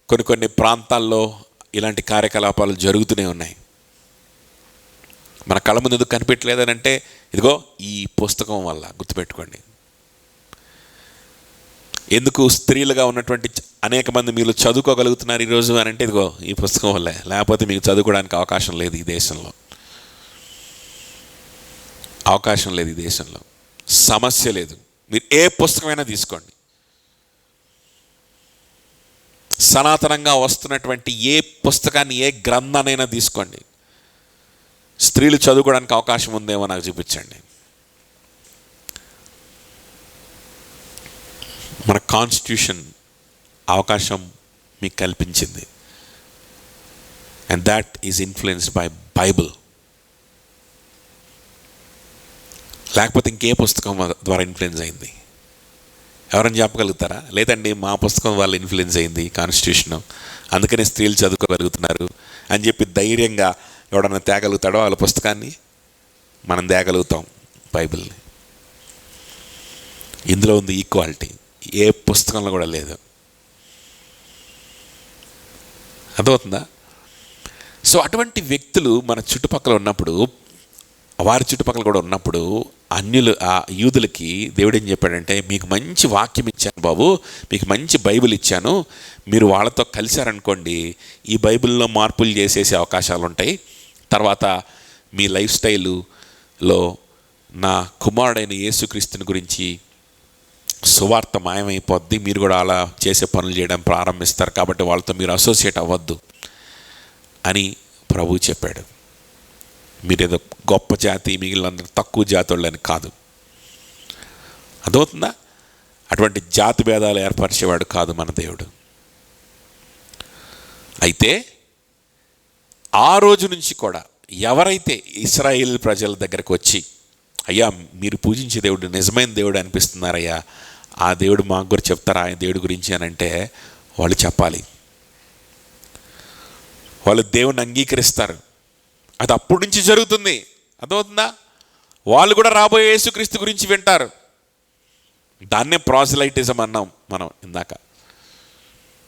కొన్ని ప్రాంతాల్లో ఇలాంటి కార్యకలాపాలు జరుగుతూనే ఉన్నాయి. మన కళ్ళ ముందు ఎందుకు కనిపెట్టలేదనంటే ఇదిగో ఈ పుస్తకం వల్ల. గుర్తుపెట్టుకోండి. ఎందుకు స్త్రీలుగా ఉన్నటువంటి అనేక మంది మీరు చదువుకోగలుగుతున్నారు ఈరోజు అని అంటే ఇదిగో ఈ పుస్తకం వల్లే. లేకపోతే మీకు చదువుకోవడానికి అవకాశం లేదు ఈ దేశంలో. అవకాశం లేదు ఈ దేశంలో. సమస్య లేదు. మీరు ఏ పుస్తకమైనా తీసుకోండి, సనాతనంగా వస్తున్నటువంటి ఏ పుస్తకాన్ని, ఏ గ్రంథానైనా తీసుకోండి, స్త్రీలు చదువుకోవడానికి అవకాశం ఉందేమో నాకు చూపించండి. మన కాన్స్టిట్యూషన్ అవకాశం మీకు కల్పించింది. And that is influenced by Bible. లేకపోతే ఇంకే పుస్తకం ద్వారా ఇన్ఫ్లుయెన్స్ అయింది? ఎవరైనా చెప్పగలుగుతారా? లేదండి మా పుస్తకం వల్ల ఇన్ఫ్లుయెన్స్ అయింది కాన్స్టిట్యూషన్, అందుకనే స్త్రీలు చదువుకోగలుగుతున్నారు అని చెప్పి ధైర్యంగా ఎవడన్నా తేగలుగుతాడో వాళ్ళ పుస్తకాన్ని? మనం తేగలుగుతాం బైబిల్ని. ఇందులో ఉంది ఈక్వాలిటీ, ఏ పుస్తకంలో కూడా లేదు. అర్థమవుతుందా? సో అటువంటి వ్యక్తులు మన చుట్టుపక్కల ఉన్నప్పుడు, వారి చుట్టుపక్కల కూడా ఉన్నప్పుడు ఆ యూదులకి దేవుడు ఏం చెప్పాడంటే, మీకు మంచి వాక్యం ఇచ్చాను బాబు, మీకు మంచి బైబిల్ ఇచ్చాను, మీరు వాళ్ళతో కలిశారనుకోండి ఈ బైబిల్లో మార్పులు చేసేసే అవకాశాలు ఉంటాయి, తర్వాత మీ లైఫ్ స్టైలులో నా కుమారుడైన యేసుక్రీస్తుని గురించి సువార్త మాయమైపోద్ది, మీరు కూడా అలా చేసే పనులు చేయడం ప్రారంభిస్తారు, కాబట్టి వాళ్ళతో మీరు అసోసియేట్ అవ్వద్దు అని ప్రభువు చెప్పాడు. మీరేదో గొప్ప జాతి, మిగిలినందరూ తక్కువ జాతి వాళ్ళని కాదు. అర్థమవుతుందా? అటువంటి జాతి భేదాలు ఏర్పరిచేవాడు కాదు మన దేవుడు. అయితే ఆ రోజు నుంచి కూడా ఎవరైతే ఇశ్రాయేల్ ప్రజల దగ్గరకు వచ్చి, అయ్యా మీరు పూజించే దేవుడు నిజమైన దేవుడు అనిపిస్తున్నారయ్యా, ఆ దేవుడు మాకు కూడా చెప్తారా ఆయన దేవుడి గురించి అని అంటే, వాళ్ళు చెప్పాలి. వాళ్ళు దేవుణ్ణి అంగీకరిస్తారు. అది అప్పటి నుంచి జరుగుతుంది. అర్థమవుతుందా? వాళ్ళు కూడా రాబోయే యేసుక్రీస్తు గురించి వింటారు. దాన్నే ప్రాసెలైటిజం అన్నాం మనం ఇందాక.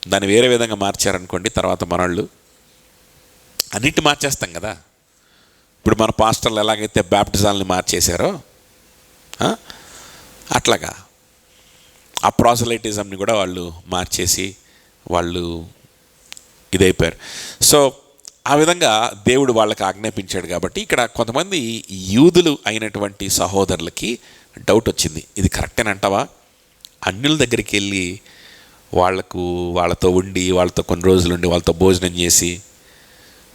దాన్ని వేరే విధంగా మార్చారనుకోండి, తర్వాత మనళ్ళు అన్నిటి మార్చేస్తాం కదా. ఇప్పుడు మన పాస్టర్లు ఎలాగైతే బ్యాప్టిజాలని మార్చేశారో అట్లాగా ఆ ప్రాసెలైటిజంని కూడా వాళ్ళు మార్చేసి వాళ్ళు ఇదైపోయారు. సో ఆ విధంగా దేవుడు వాళ్ళకి ఆజ్ఞాపించాడు. కాబట్టి ఇక్కడ కొంతమంది యూదులు అయినటువంటి సహోదరులకి డౌట్ వచ్చింది, ఇది కరెక్టేనంటావా? అన్యుల దగ్గరికి వెళ్ళి వాళ్ళతో ఉండి, వాళ్ళతో కొన్ని రోజులు ఉండి, వాళ్ళతో భోజనం చేసి,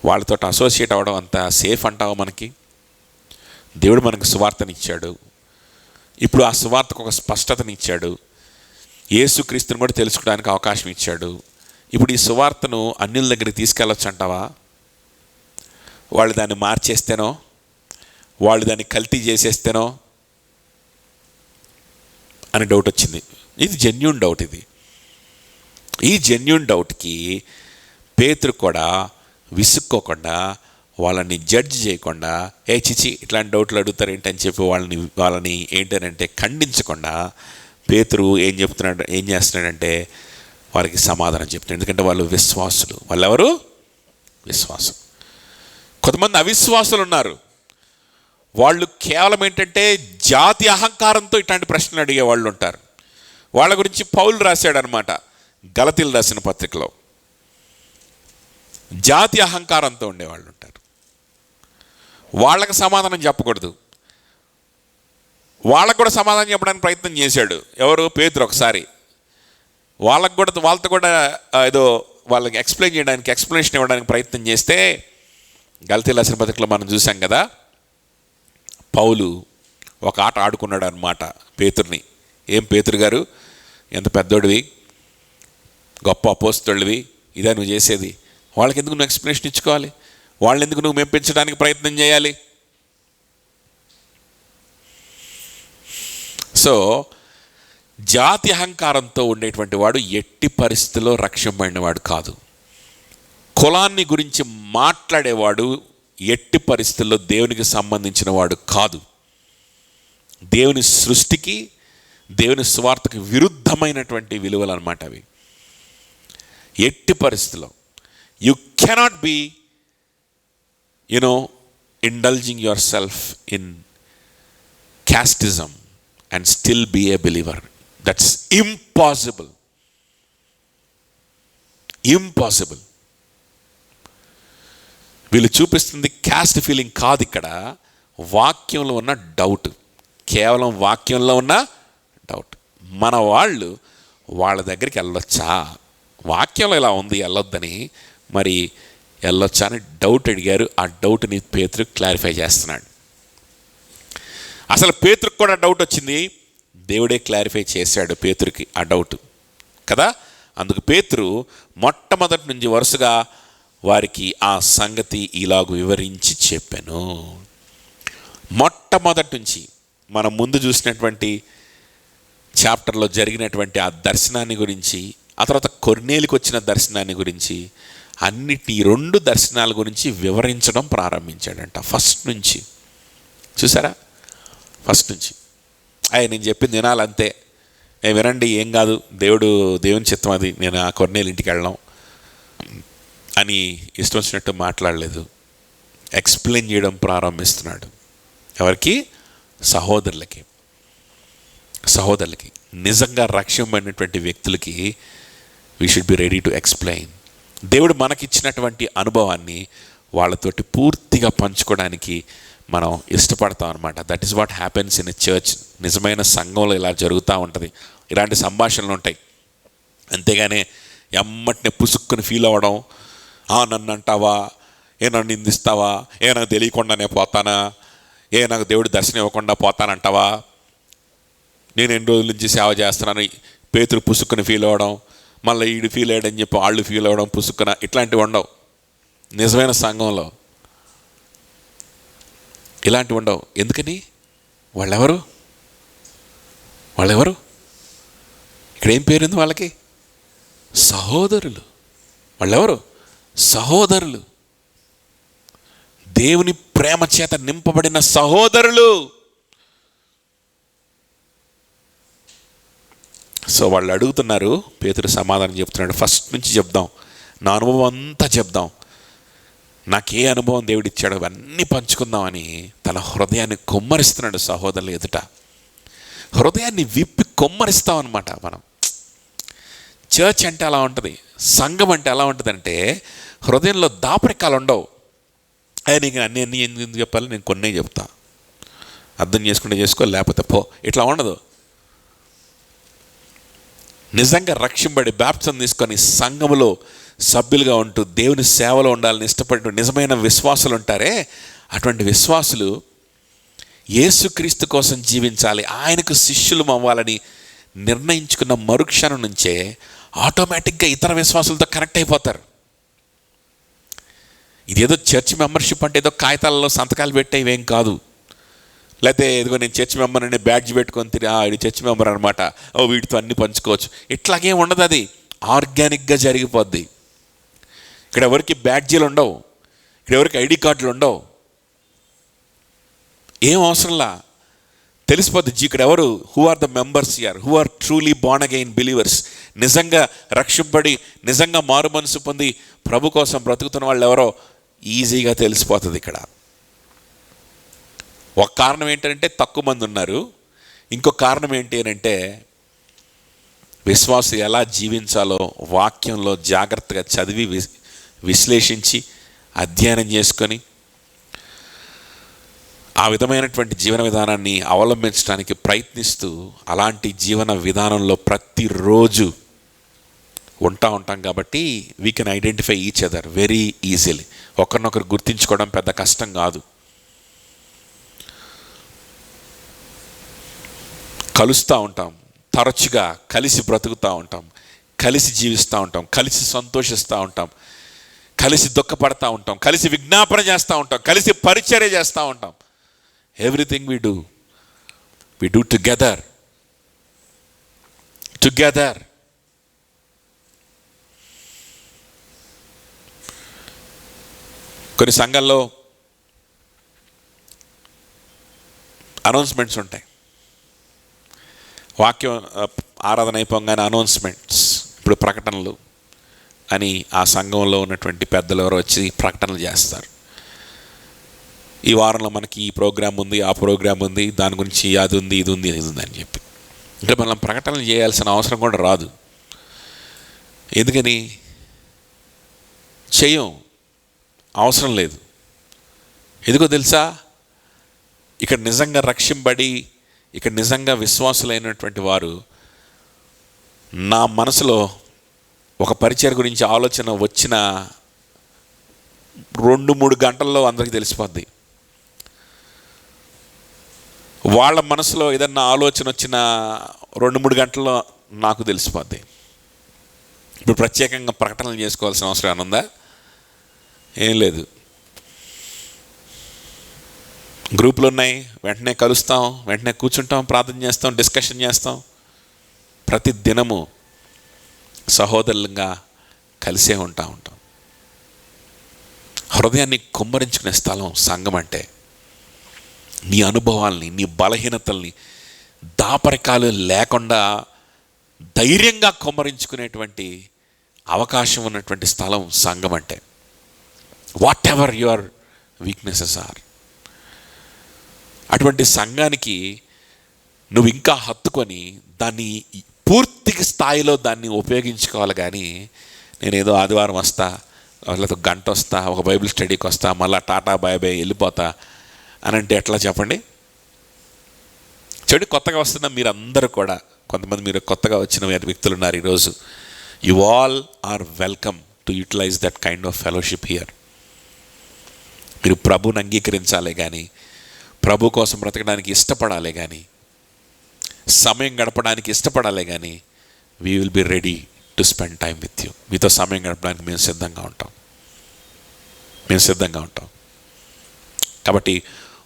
వాళ్ళతో అసోసియేట్ అవ్వడం అంత సేఫ్ అంటావా? మనకి దేవుడు మనకు సువార్తనిచ్చాడు. ఇప్పుడు ఆ సువార్తకు ఒక స్పష్టతనిచ్చాడు. యేసుక్రీస్తుని కూడా తెలుసుకోవడానికి అవకాశం ఇచ్చాడు. ఇప్పుడు ఈ సువార్తను అన్యుల దగ్గరికి తీసుకెళ్ళొచ్చు అంటావా? వాళ్ళు దాన్ని మార్చేస్తేనో, వాళ్ళు దాన్ని కల్తీ చేసేస్తేనో అని డౌట్ వచ్చింది. ఇది జెన్యూన్ డౌట్. ఈ జెన్యూన్ డౌట్కి పేతురు కూడా విసుక్కోకుండా, వాళ్ళని జడ్జ్ చేయకుండా, చిచి ఇట్లాంటి డౌట్లు అడుగుతారు ఏంటని చెప్పి వాళ్ళని ఏంటనంటే ఖండించకుండా పేతురు ఏం చేస్తున్నాడంటే వారికి సమాధానం చెప్తున్నాడు. ఎందుకంటే వాళ్ళు విశ్వాసులు. వాళ్ళు ఎవరు? విశ్వాసం. కొంతమంది అవిశ్వాసులు ఉన్నారు. వాళ్ళు కేవలం ఏంటంటే జాతి అహంకారంతో ఇట్లాంటి ప్రశ్నలు అడిగే వాళ్ళు ఉంటారు. వాళ్ళ గురించి పౌలు రాశాడనమాట గలతీలు రాసిన పత్రికలో. జాతి అహంకారంతో ఉండేవాళ్ళు ఉంటారు. వాళ్ళకి సమాధానం చెప్పకూడదు. వాళ్ళకు కూడా సమాధానం చెప్పడానికి ప్రయత్నం చేశాడు ఎవరు? పేతురు. ఒకసారి వాళ్ళతో కూడా ఏదో వాళ్ళకి ఎక్స్ప్లెనేషన్ ఇవ్వడానికి ప్రయత్నం చేస్తే, గలతీలు రాసిన పత్రికలో మనం చూసాం కదా, పౌలు ఒక ఆట ఆడుకున్నాడు అనమాట పేతుర్ని. ఏం పేతురు గారు, ఎంత పెద్దోడివి, గొప్ప అపోస్తలుడివి, ఇదా నువ్వు చేసేది? వాళ్ళకి ఎందుకు నువ్వు ఎక్స్ప్లెనేషన్ ఇచ్చుకోవాలి? వాళ్ళని ఎందుకు నువ్వు మెప్పించడానికి ప్రయత్నం చేయాలి? సో జాతి అహంకారంతో ఉండేటువంటి వాడు ఎట్టి పరిస్థితుల్లో రక్షింపబడినవాడు కాదు. కులాన్ని గురించి మాట్లాడేవాడు ఎట్టి పరిస్థితుల్లో దేవునికి సంబంధించిన వాడు కాదు. దేవుని సృష్టికి, దేవుని స్వార్థకి విరుద్ధమైనటువంటి విలువలు అన్నమాట అవి. ఎట్టి పరిస్థితుల్లో you cannot be indulging yourself in casteism and still be a believer. That's impossible. వీళ్ళు చూపిస్తుంది క్యాస్ట్ ఫీలింగ్ కాదు, ఇక్కడ వాక్యంలో ఉన్న డౌట్, కేవలం వాక్యంలో ఉన్న డౌట్. మన వాళ్ళ దగ్గరికి వెళ్ళొచ్చా? వాక్యంలో ఇలా ఉంది వెళ్ళొద్దని, మరి వెళ్ళొచ్చా అని డౌట్ అడిగారు. ఆ డౌట్ని పేతురు క్లారిఫై చేస్తున్నాడు. అసలు పేతురుకు కూడా డౌట్ వచ్చింది, దేవుడే క్లారిఫై చేశాడు పేతురుకి ఆ డౌట్ కదా. అందుకు పేతురు మొట్టమొదటి నుంచి వరుసగా వారికి ఆ సంగతి ఇలాగ వివరించి చెప్పాను. మొట్టమొదటి నుంచి మనం ముందు చూసినటువంటి చాప్టర్లో జరిగినటువంటి ఆ దర్శనాన్ని గురించి, ఆ తర్వాత కొర్నేలికి వచ్చిన దర్శనాన్ని గురించి, అన్నిటి 2 దర్శనాల గురించి వివరించడం ప్రారంభించాడంట. ఫస్ట్ నుంచి చూసారా? ఫస్ట్ నుంచి నేను చెప్పింది వినాలంతే, వినండి, ఏం కాదు, దేవుని చిత్తం అది, నేను ఆ కొర్నేలు ఇంటికి వెళ్ళడం అని ఇష్టం వచ్చినట్టు మాట్లాడలేదు. ఎక్స్ప్లెయిన్ చేయడం ప్రారంభిస్తున్నాడు. ఎవరికి? సహోదరులకి నిజంగా రక్షింపబడినటువంటి వ్యక్తులకి we should be ready to explain. దేవుడు మనకిచ్చినటువంటి అనుభవాన్ని వాళ్ళతోటి పూర్తిగా పంచుకోవడానికి మనం ఇష్టపడతాం అనమాట. That is what happens in a church. నిజమైన సంఘంలో ఇలా జరుగుతూ ఉంటుంది, ఇలాంటి సంభాషణలు ఉంటాయి. అంతేగాని ఎమ్మటినే పుసుక్కుని ఫీల్ అవ్వడం, నన్ను అంటావా, నన్ను నిందిస్తావా, నాకు తెలియకుండానే పోతానా, నాకు దేవుడు దర్శనం ఇవ్వకుండా పోతానంటావా, నేను ఎన్ని రోజుల నుంచి సేవ చేస్తున్నాను, పేతురు పుసుక్కుని ఫీల్ అవ్వడం, మళ్ళీ వీడు ఫీల్ అయ్యాడని చెప్పి వాళ్ళు ఫీల్ అవ్వడం, పుసుక్కున ఇట్లాంటివి ఉండవు. నిజమైన సంఘంలో ఇలాంటివి ఉండవు. ఎందుకని? వాళ్ళెవరు? ఇక్కడ ఏం పేరుంది వాళ్ళకి? సహోదరులు. వాళ్ళెవరు? సహోదరులు. దేవుని ప్రేమ చేత నింపబడిన సహోదరులు. సో వాళ్ళు అడుగుతున్నారు, పేతురు సమాధానం చెప్తున్నాడు. ఫస్ట్ నుంచి చెప్దాం, నా అనుభవం అంతా చెప్దాం, నాకు ఏ అనుభవం దేవుడు ఇచ్చాడో అవన్నీ పంచుకుందామని తన హృదయాన్ని కొమ్మరిస్తున్నాడు సహోదరులు ఎదుట. హృదయాన్ని విప్పి కొమ్మరిస్తాం అనమాట మనం. చర్చ్ అంటే అలా ఉంటుంది, సంఘం అంటే ఎలా ఉంటుందంటే హృదయంలో దాపరికాలు ఉండవు. నీకు అన్నీ ఎందుకు చెప్పాలి, నేను కొన్నే చెప్తా, అర్థం చేసుకుంటే చేసుకో, లేకపోతే పో, ఇట్లా ఉండదు. నిజంగా రక్షింపబడి బాప్తిసం తీసుకొని సంఘములో సభ్యులుగా ఉంటూ దేవుని సేవలో ఉండాలని ఇష్టపడే నిజమైన విశ్వాసులు ఉంటారే, అటువంటి విశ్వాసులు యేసుక్రీస్తు కోసం జీవించాలి, ఆయనకు శిష్యులు అవ్వాలని నిర్ణయించుకున్న మరుక్షణం నుంచే ఆటోమేటిక్గా ఇతర విశ్వాసులతో కనెక్ట్ అయిపోతారు. ఇదేదో చర్చ్ మెంబర్షిప్ అంటే ఏదో కాగితాలలో సంతకాలు పెట్టే ఇవేం కాదు. లేకపోతే ఇదిగో నేను చర్చ్ మెంబర్ అని బ్యాడ్జ్ పెట్టుకొని తిరిగి వీడి చర్చ్ మెంబర్ అనమాట, వీటితో అన్నీ పంచుకోవచ్చు, ఇట్లాగేం ఉండదు. అది ఆర్గానిక్గా జరిగిపోద్ది. ఇక్కడ ఎవరికి బ్యాడ్జీలు ఉండవు, ఇక్కడ ఎవరికి ఐడి కార్డులు ఉండవు, ఏం అవసరంలా తెలిసిపోద్ది ఇక్కడ ఎవరు, who are the members here, who are truly born again believers. నిజంగా రక్షింపబడి నిజంగా మారు మనసు పొంది ప్రభు కోసం బ్రతుకుతున్న వాళ్ళు ఎవరో ఈజీగా తెలిసిపోతుంది. ఇక్కడ ఒక కారణం ఏంటంటే తక్కువ మంది ఉన్నారు, ఇంకొక కారణం ఏంటి అంటే విశ్వాసం ఎలా జీవించాలో వాక్యంలో జాగ్రత్తగా చదివి విశ్లేషించి అధ్యయనం చేసుకొని ఆ విధమైనటువంటి జీవన విధానాన్ని అవలంబించడానికి ప్రయత్నిస్తూ అలాంటి జీవన విధానంలో ప్రతిరోజు ఉంటాం కాబట్టి we can identify each other very easily. ఒకరినొకరు గుర్తించుకోవడం పెద్ద కష్టం కాదు. కలుస్తూ ఉంటాం, తరచుగా కలిసి బ్రతుకుతూ ఉంటాం, కలిసి జీవిస్తూ ఉంటాం, కలిసి సంతోషిస్తూ ఉంటాం, కలిసి దుఃఖపడతా ఉంటాం, కలిసి విజ్ఞాపన చేస్తూ ఉంటాం, కలిసి పరిచర్య చేస్తూ ఉంటాం. Everything we do together. కొన్ని సంఘాల్లో అనౌన్స్మెంట్స్ ఉంటాయి. వాక్యం ఆరాధన అయిపోగానే అనౌన్స్మెంట్స్, ఇప్పుడు ప్రకటనలు అని ఆ సంఘంలో ఉన్నటువంటి పెద్దలు ఎవరో వచ్చి ప్రకటనలు చేస్తారు. ఈ వారంలో మనకి ఈ ప్రోగ్రాం ఉంది, ఆ ప్రోగ్రాం ఉంది, దాని గురించి అది ఉంది, ఇది ఉంది అని చెప్పి అంటే మనం ప్రకటనలు చేయాల్సిన అవసరం కూడా రాదు. ఎందుకని చేయం, అవసరం లేదు. ఎందుకో తెలుసా, ఇక్కడ నిజంగా రక్షింపబడి ఇక్కడ నిజంగా విశ్వాసులైనటువంటి వారు నా మనసులో ఒక పరిచయం గురించి ఆలోచన వచ్చిన 2-3 గంటల్లో అందరికీ తెలిసిపోద్ది. వాళ్ళ మనసులో ఏదన్నా ఆలోచన వచ్చిన 2-3 గంటల్లో నాకు తెలిసిపోద్ది. ఇప్పుడు ప్రత్యేకంగా ప్రకటనలు చేసుకోవాల్సిన అవసరం ఏమన్నా? ఏం లేదు. గ్రూపులు ఉన్నాయి, వెంటనే కలుస్తాం, వెంటనే కూర్చుంటాం, ప్రార్థన చేస్తాం, డిస్కషన్ చేస్తాం. ప్రతి దినము సహోదరులుగా కలిసే ఉంటాం. హృదయాన్ని కుమ్మరించుకునే స్థలం సంఘం అంటే. నీ అనుభవాల్ని, నీ బలహీనతల్ని దాపరికాలు లేకుండా ధైర్యంగా కుమ్మరించుకునేటువంటి అవకాశం ఉన్నటువంటి స్థలం సంఘం అంటే. Whatever your weaknesses are, అటువంటి సంఘానికి నువ్వు ఇంకా హత్తుకొని దాన్ని పూర్తి స్థాయిలో దాన్ని ఉపయోగించుకోవాలి. కానీ నేనేదో ఆదివారం వస్తా, లేకపోతే గంట వస్తా, ఒక బైబిల్ స్టడీకి వస్తా, మళ్ళీ టాటా బాయ్ బాయ్ వెళ్ళిపోతా అని అంటే ఎట్లా చెప్పండి? చెడు కొత్తగా వస్తున్న మీరందరూ కూడా, కొంతమంది మీరు కొత్తగా వచ్చిన వ్యక్తులు ఉన్నారు ఈరోజు. You all are welcome to utilise that kind of fellowship here. మీరు ప్రభుని అంగీకరించాలే కానీ, ప్రభు కోసం బ్రతకడానికి ఇష్టపడాలి కానీ, సమయం గడపడానికి ఇష్టపడాలి కానీ, we will be ready to spend time with you. మీతో సమయం గడపడానికి మేము సిద్ధంగా ఉంటాం. కాబట్టి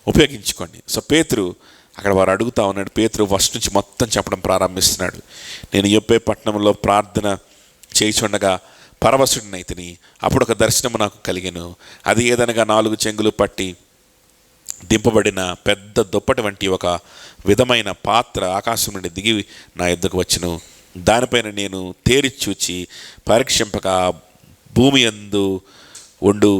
ఉపయోగించుకోండి. సో పేతురు అక్కడ వారు అడుగుతా ఉన్నాడు. పేతురు ఫస్ట్ నుంచి మొత్తం చెప్పడం ప్రారంభిస్తున్నాడు. నేను యొప్పే పట్టణంలో ప్రార్థన చేయుచుండగా పరవశుడినైతిని. అప్పుడు ఒక దర్శనము నాకు కలిగెను. అది ఏదనగా 4 చెంగులు పట్టి దింపబడిన పెద్ద దుప్పటి వంటి ఒక విధమైన పాత్ర ఆకాశం నుండి దిగి నా యొద్దకు వచ్చును. దానిపైన నేను తేరి చూచి పరీక్షింపగా భూమి యందు ఉండు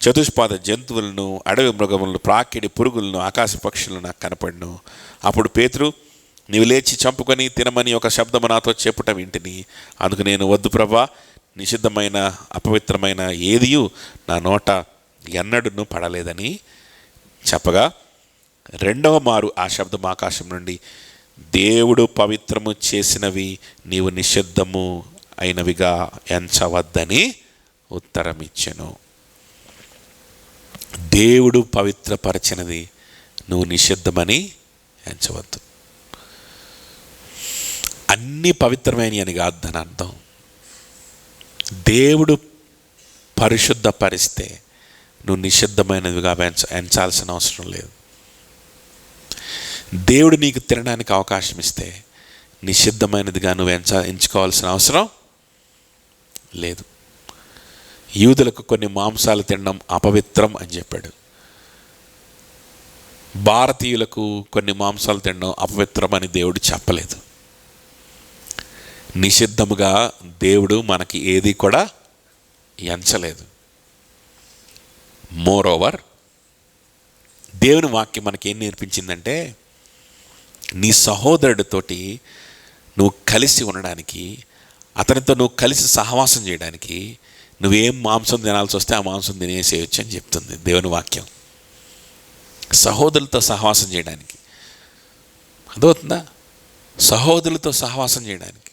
చతుష్పాద జంతువులను, అడవి మృగములను, ప్రాకిడి పురుగులను, ఆకాశ పక్షులను నాకు కనపడను. అప్పుడు పేతురు, నీవు లేచి చంపుకొని తినమని ఒక శబ్దము నాతో చెప్పుట వింటిని. అందుకు నేను, వద్దు ప్రభా, నిషిద్ధమైన అపవిత్రమైన ఏదియు నా నోట ఎన్నడూను పడలేదని చెప్పగా, రెండవ మారు ఆ శబ్దం ఆకాశం నుండి, దేవుడు పవిత్రము చేసినవి నీవు నిషిద్ధము అయినవిగా ఎంచవద్దని ఉత్తరం ఇచ్చెను. దేవుడు పవిత్రపరచినది నువ్వు నిషిద్ధమని ఎంచవద్దు. అన్నీ పవిత్రమైనవి అని కాదు దాని అర్థం. దేవుడు పరిశుద్ధపరిస్తే నువ్వు నిషిద్ధమైనదిగా ఎంచాల్సిన అవసరం లేదు. దేవుడు నీకు తినడానికి అవకాశం ఇస్తే నిషిద్ధమైనదిగా నువ్వు ఎంచుకోవాల్సిన అవసరం లేదు. యూదులకు కొన్ని మాంసాలు తినడం అపవిత్రం అని చెప్పాడు. భారతీయులకు కొన్ని మాంసాలు తినడం అపవిత్రం అని దేవుడు చెప్పలేదు. నిషిద్ధముగా దేవుడు మనకి ఏది కూడా ఎంచలేదు. మోరోవర్ దేవుని వాక్యం మనకి ఏం నేర్పించిందంటే, నీ సహోదరుడితోటి నువ్వు కలిసి ఉండడానికి, అతనితో నువ్వు కలిసి సహవాసం చేయడానికి నువ్వేం మాంసం తినాల్సి వస్తే ఆ మాంసం తినేసేయచ్చు అని చెప్తుంది దేవుని వాక్యం. సహోదరులతో సహవాసం చేయడానికి, అదవుతుందా? సహోదరులతో సహవాసం చేయడానికి,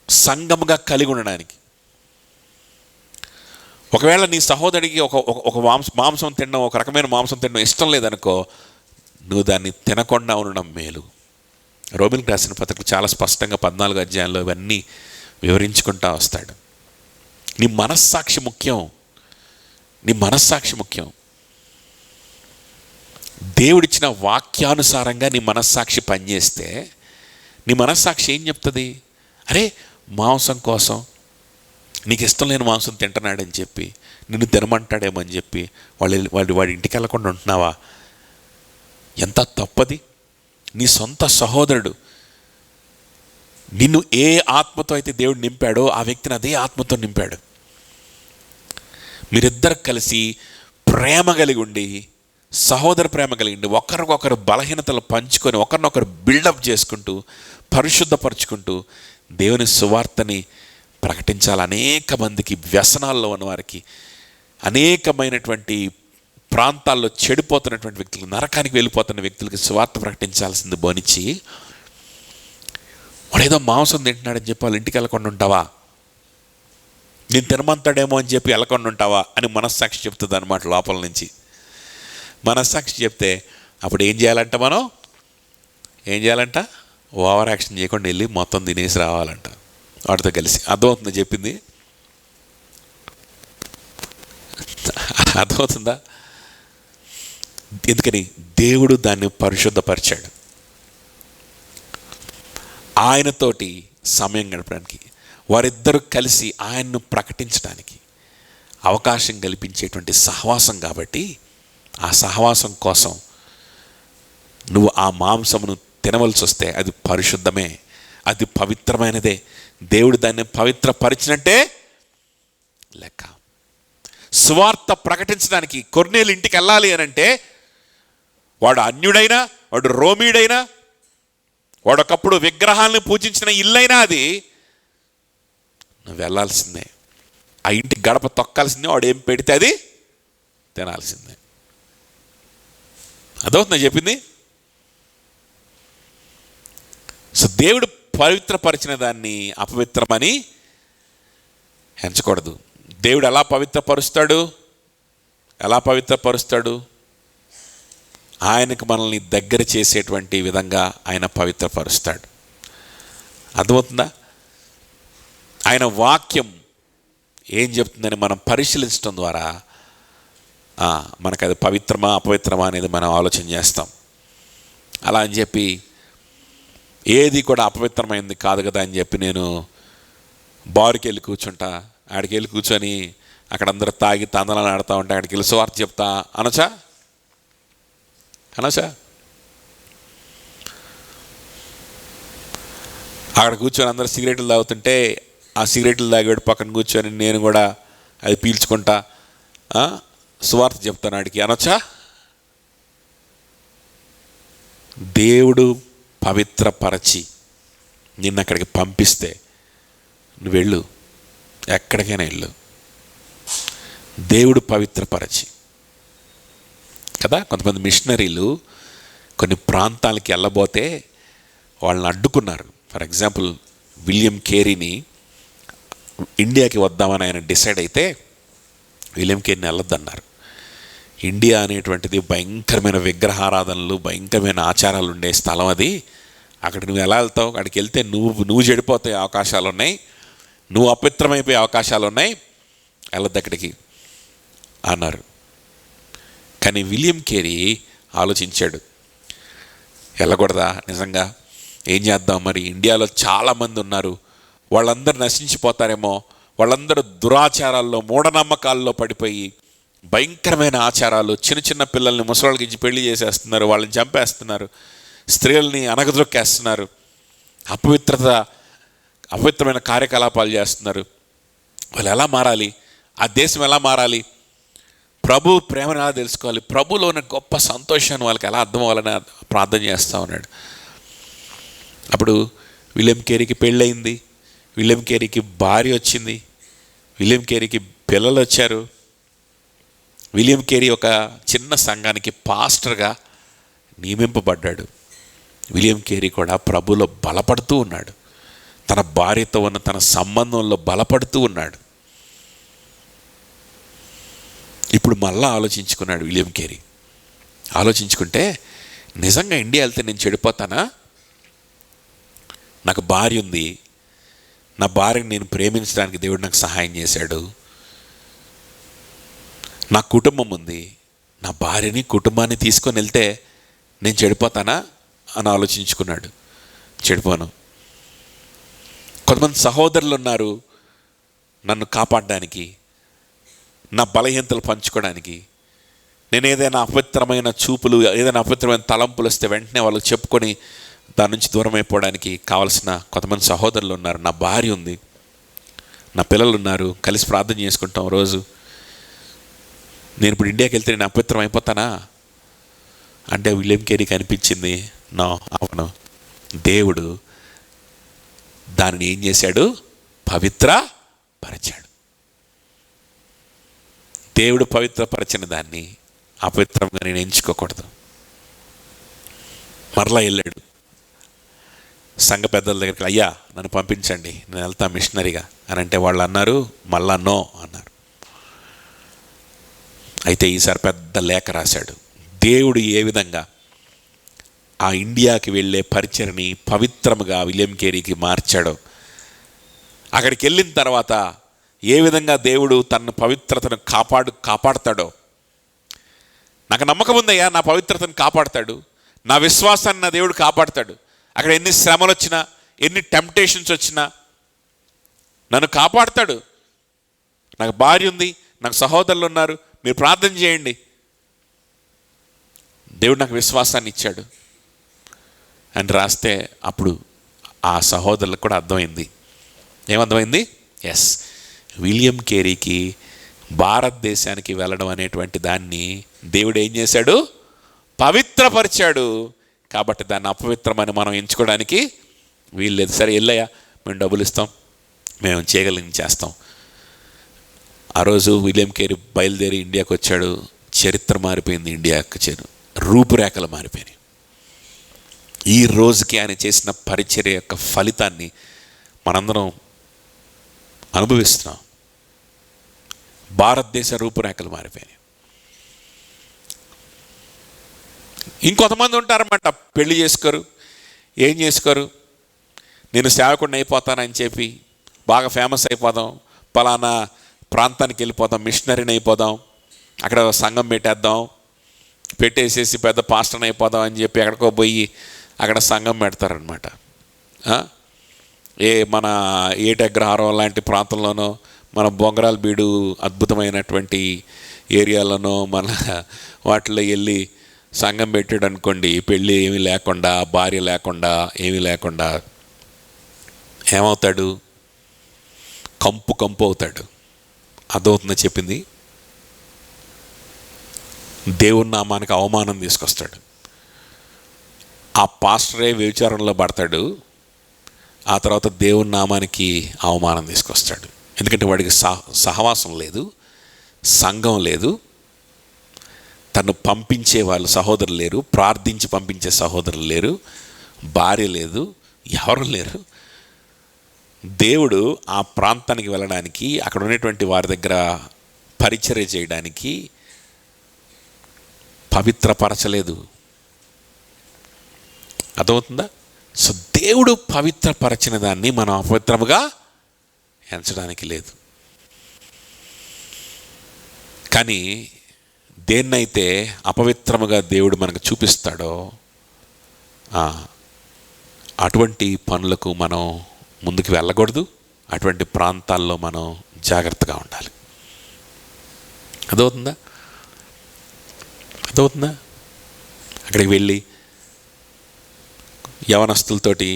సంఘముగా కలిగి ఉండడానికి. ఒకవేళ నీ సహోదరుడికి ఒక మాంసం తినడం, ఒక రకమైన మాంసం తినడం ఇష్టం లేదనుకో, నువ్వు దాన్ని తినకుండా ఉండడం మేలు. రోమిలకు రాసిన పత్రిక చాలా స్పష్టంగా 14వ అధ్యాయంలో ఇవన్నీ వివరించుకుంటా వస్తాడు. నీ మనస్సాక్షి ముఖ్యం. దేవుడిచ్చిన వాక్యానుసారంగా నీ మనస్సాక్షి పనిచేస్తే నీ మనస్సాక్షి ఏం చెప్తుంది? అరే, మాంసం కోసం నీకు ఇష్టం లేని మాంసం తింటున్నాడని చెప్పి, నిన్ను తినమంటాడేమో అని చెప్పి వాడి ఇంటికి వెళ్ళకుండా ఉంటున్నావా? ఎంత తప్పది. నీ సొంత సహోదరుడు నిన్ను ఏ ఆత్మతో అయితే దేవుడు నింపాడో ఆ వ్యక్తిని అదే ఆత్మతో నింపాడు. మీరిద్దరు కలిసి ప్రేమ కలిగి ఉండి, సహోదర ప్రేమ కలిగి ఉండి, ఒకరికొకరు బలహీనతలు పంచుకొని, ఒకరినొకరు బిల్డప్ చేసుకుంటూ, పరిశుద్ధపరుచుకుంటూ దేవుని సువార్తని ప్రకటించాలి. అనేక మందికి, వ్యసనాల్లో ఉన్నవారికి, అనేకమైనటువంటి ప్రాంతాల్లో చెడిపోతున్నటువంటి వ్యక్తులకు, నరకానికి వెళ్ళిపోతున్న వ్యక్తులకి సువార్త ప్రకటించాల్సింది బోనిచ్చి, వాడేదో మాంసం తింటున్నాడని చెప్పి వాళ్ళ ఇంటికి వెళ్ళకుండా ఉంటావా? నేను తినమంతాడేమో అని చెప్పి వెళ్ళకుండా ఉంటావా అని మనస్సాక్షి చెప్తుంది అన్నమాట. లోపల నుంచి మనస్సాక్షి చెప్తే అప్పుడు ఏం చేయాలంట? ఏం చేయాలంట? ఓవర్ యాక్షన్ చేయకుండా వెళ్ళి మొత్తం తినేసి రావాలంట వాడితో కలిసి. అర్థమవుతుందా చెప్పింది? అర్థమవుతుందా? ఎందుకని? దేవుడు దాన్ని పరిశుద్ధపరిచాడు. ఆయనతోటి సమయం గడపడానికి, వారిద్దరూ కలిసి ఆయన్ను ప్రకటించడానికి అవకాశం కల్పించేటువంటి సహవాసం. కాబట్టి ఆ సహవాసం కోసం నువ్వు ఆ మాంసమును తినవలసి వస్తే అది పరిశుద్ధమే, అది పవిత్రమైనదే. దేవుడు దాన్ని పవిత్రపరిచినట్టే లెక్క. సువార్త ప్రకటించడానికి కొర్నేలు ఇంటికి వెళ్ళాలి అని అంటే వాడు అన్యుడైనా, వాడు రోమీడైనా, వాడొకప్పుడు విగ్రహాలను పూజించిన ఇల్లైనా అది నువ్వు వెళ్ళాల్సిందే. ఆ ఇంటి గడప తొక్కాల్సిందే. వాడు ఏం పెడితే అది తినాల్సిందే. అదవుతుందా చెప్పింది? సో దేవుడు పవిత్రపరిచిన దాన్ని అపవిత్రమని ఎంచకూడదు. దేవుడు ఎలా పవిత్రపరుస్తాడు? ఆయనకు మనల్ని దగ్గర చేసేటువంటి విధంగా ఆయన పవిత్రపరుస్తాడు. అర్థమవుతుందా? ఆయన వాక్యం ఏం చెప్తుందని మనం పరిశీలించడం ద్వారా మనకు అది పవిత్రమా అపవిత్రమా అనేది మనం ఆలోచన చేస్తాం. అలా అని చెప్పి ఏది కూడా అపవిత్రమైంది కాదు కదా అని చెప్పి నేను బారుకి వెళ్ళి కూర్చుంటా, ఆడికి వెళ్ళి కూర్చొని అక్కడ అందరూ తాగి తందనాలు ఆడుతూ ఉంటే అక్కడికి వెళ్ళి సువార్త చెప్తా అనొచ్చా? అక్కడ కూర్చొని అందరూ సిగరెట్లు తాగుతుంటే ఆ సిగరెట్లు తాగేవాడు పక్కన కూర్చొని నేను కూడా అది పీల్చుకుంటా సువార్త చెప్తాను ఆడికి అనొచ్చా? దేవుడు పవిత్రపరచి నిన్ను అక్కడికి పంపిస్తే నువ్వు వెళ్ళు, ఎక్కడికైనా వెళ్ళు. దేవుడు పవిత్రపరచి కదా. కొంతమంది మిషనరీలు కొన్ని ప్రాంతాలకి వెళ్ళబోతే వాళ్ళని అడ్డుకున్నారు. ఫర్ ఎగ్జాంపుల్ విలియం కేరీని ఇండియాకి వద్దామని ఆయన డిసైడ్ అయితే విలియం కేరీని వెళ్ళొద్దన్నారు. ఇండియా అనేటువంటిది భయంకరమైన విగ్రహారాధనలు, భయంకరమైన ఆచారాలు ఉండే స్థలం అది. అక్కడ నువ్వు ఎలా వెళ్తావు? అక్కడికి వెళ్తే నువ్వు చెడిపోతే అవకాశాలు ఉన్నాయి, నువ్వు అపవిత్రమైపోయే అవకాశాలు ఉన్నాయి, వెళ్ళొద్దు అక్కడికి అన్నారు. కానీ విలియం కేరీ ఆలోచించాడు, వెళ్ళకూడదా? నిజంగా ఏం చేద్దాం మరి? ఇండియాలో చాలామంది ఉన్నారు, వాళ్ళందరూ నశించిపోతారేమో, వాళ్ళందరూ దురాచారాల్లో మూఢనమ్మకాల్లో పడిపోయి భయంకరమైన ఆచారాలు, చిన్న చిన్న పిల్లల్ని ముసలాళ్ళకి ఇచ్చి పెళ్లి చేసేస్తున్నారు, వాళ్ళని చంపేస్తున్నారు, స్త్రీలని అనగదొక్కేస్తున్నారు, అపవిత్రమైన కార్యకలాపాలు చేస్తున్నారు. వాళ్ళు ఎలా మారాలి? ఆ దేశం ఎలా మారాలి? ప్రభు ప్రేమను ఎలా తెలుసుకోవాలి? ప్రభులో ఉన్న గొప్ప సంతోషాన్ని వాళ్ళకి ఎలా అర్థం అవ్వాలని ప్రార్థన చేస్తూ ఉన్నాడు. అప్పుడు విలియం కేరీకి పెళ్ళయింది, విలియం కేరీకి భార్య వచ్చింది, విలియం కేరీకి పిల్లలు వచ్చారు. విలియం కేరీ ఒక చిన్న సంఘానికి పాస్టర్గా నియమింపబడ్డాడు. విలియం కేరీ కూడా ప్రభులో బలపడుతూ ఉన్నాడు, తన భార్యతో ఉన్న తన సంబంధంలో బలపడుతూ ఉన్నాడు. ఇప్పుడు మళ్ళా ఆలోచించుకున్నాడు విలియం కేరీ. ఆలోచించుకుంటే నిజంగా ఇండియా వెళ్తే నేను చెడిపోతానా? నాకు భార్య ఉంది, నా భార్యని నేను ప్రేమించడానికి దేవుడు నాకు సహాయం చేశాడు, నా కుటుంబం ఉంది, నా భార్యని కుటుంబాన్ని తీసుకొని వెళ్తే నేను చెడిపోతానా అని ఆలోచించుకున్నాడు. చెడిపోను. కొంతమంది సహోదరులు ఉన్నారు నన్ను కాపాడడానికి, నా బలహీనతలు పంచుకోవడానికి. నేను ఏదైనా అపవిత్రమైన చూపులు, ఏదైనా అపవిత్రమైన తలంపులు వస్తే వెంటనే వాళ్ళకి చెప్పుకొని దాని నుంచి దూరం అయిపోవడానికి కావాల్సిన కొంతమంది సహోదరులు ఉన్నారు. నా భార్య ఉంది, నా పిల్లలు ఉన్నారు, కలిసి ప్రార్థన చేసుకుంటాం రోజు. నేను ఇప్పుడు ఇండియాకి వెళ్తే నేను అపవిత్రం అయిపోతానా అంటే విలియం కేరీకి అనిపించింది, అవును, దేవుడు దానిని ఏం చేశాడు? పవిత్రపరిచాడు. దేవుడు పవిత్రపరిచిన దాన్ని అపవిత్రంగా నేను ఎంచుకోకూడదు. మరలా వెళ్ళాడు సంఘ పెద్దల దగ్గరికి, అయ్యా నన్ను పంపించండి, నేను వెళ్తా మిషనరీగా అని అంటే వాళ్ళు అన్నారు, మళ్ళా నో అన్నారు. అయితే ఈసారి పెద్ద లేఖ రాశాడు. దేవుడు ఏ విధంగా ఆ ఇండియాకి వెళ్ళే పరిచయని పవిత్రముగా విలియం కేరీకి మార్చాడో, అక్కడికి వెళ్ళిన తర్వాత ఏ విధంగా దేవుడు తన పవిత్రతను కాపాడుతాడో నాకు నమ్మకం ఉందయ్యా. నా పవిత్రతను కాపాడుతాడు, నా విశ్వాసాన్ని నా దేవుడు కాపాడుతాడు. అక్కడ ఎన్ని శ్రమలు వచ్చినా, ఎన్ని టెంప్టేషన్స్ వచ్చినా నన్ను కాపాడుతాడు. నాకు భార్య ఉంది, నాకు సహోదరులు ఉన్నారు, మీరు ప్రార్థన చేయండి, దేవుడు నాకు విశ్వాసాన్ని ఇచ్చాడు అని రాస్తే అప్పుడు ఆ సహోదరులకు కూడా అర్థమైంది. ఏమర్థమైంది? ఎస్, విలియం కేరీకి భారతదేశానికి వెళ్ళడం అనేటువంటి దాన్ని దేవుడు ఏం చేశాడు? పవిత్రపరిచాడు కాబట్టి దాన్ని అపవిత్రమని మనం ఎంచుకోవడానికి వీల్లేదు. సరే వెళ్ళయ్యా, మేము డబ్బులు ఇస్తాం, మేము చేయగలిగింది చేస్తాం. ఆ రోజు విలియం కేరీ బయలుదేరి ఇండియాకి వచ్చాడు. చరిత్ర మారిపోయింది, ఇండియాకి రూపురేఖలు మారిపోయినాయి. ఈ రోజుకి ఆయన చేసిన పరిచర్య యొక్క ఫలితాన్ని మనందరం అనుభవిస్తున్నాం. భారతదేశ రూపురేఖలు మారిపోయినాయి. ఇంకొంతమంది ఉంటారన్నమాట, పెళ్లి చేసుకోరు, ఏం చేసుకోరు, నేను సేవకుడిని అయిపోతానని చెప్పి బాగా ఫేమస్ అయిపోదాం, పలానా ప్రాంతానికి వెళ్ళిపోదాం, మిషనరీని అయిపోదాం, అక్కడ సంఘం పెట్టేసేసి పెద్ద పాస్టర్ని అయిపోదాం అని చెప్పి ఎక్కడికో పోయి అక్కడ సంఘం పెడతారనమాట. మన ఏటగ్రహారం లాంటి ప్రాంతంలోనో, మన బొంగరాల బీడు అద్భుతమైనటువంటి ఏరియాలోనో మన వాటిలో వెళ్ళి సంఘం పెట్టాడు అనుకోండి, పెళ్ళి ఏమీ లేకుండా, భార్య లేకుండా, ఏమీ లేకుండా ఏమవుతాడు? కంపు అవుతాడు. అదవుతుందో చెప్పింది. దేవుని నామానికి అవమానం తీసుకొస్తాడు. ఆ పాస్టరే వ్యభిచారంలో పడతాడు, ఆ తర్వాత దేవుని నామానికి అవమానం తీసుకొస్తాడు. ఎందుకంటే వాడికి సహవాసం లేదు, సంఘం లేదు, తను పంపించే వాళ్ళు సహోదరులు లేరు, ప్రార్థించి పంపించే సహోదరులు లేరు, భార్య లేదు, ఎవరు లేరు. దేవుడు ఆ ప్రాంతానికి వెళ్ళడానికి, అక్కడ ఉన్నటువంటి వారి దగ్గర పరిచర్య చేయడానికి పవిత్రపరచలేదు. అర్థమవుతుందా? సో దేవుడు పవిత్రపరచిన దాన్ని మనం అపవిత్రముగా ఎంచడానికి లేదు. కానీ దేన్నైతే అపవిత్రముగా దేవుడు మనకు చూపిస్తాడో అటువంటి పనులకు మనం ముందుకు వెళ్ళకూడదు. అటువంటి ప్రాంతాల్లో మనం జాగ్రత్తగా ఉండాలి. అదవుతుందా? అక్కడికి వెళ్ళి యవనస్తులతోటి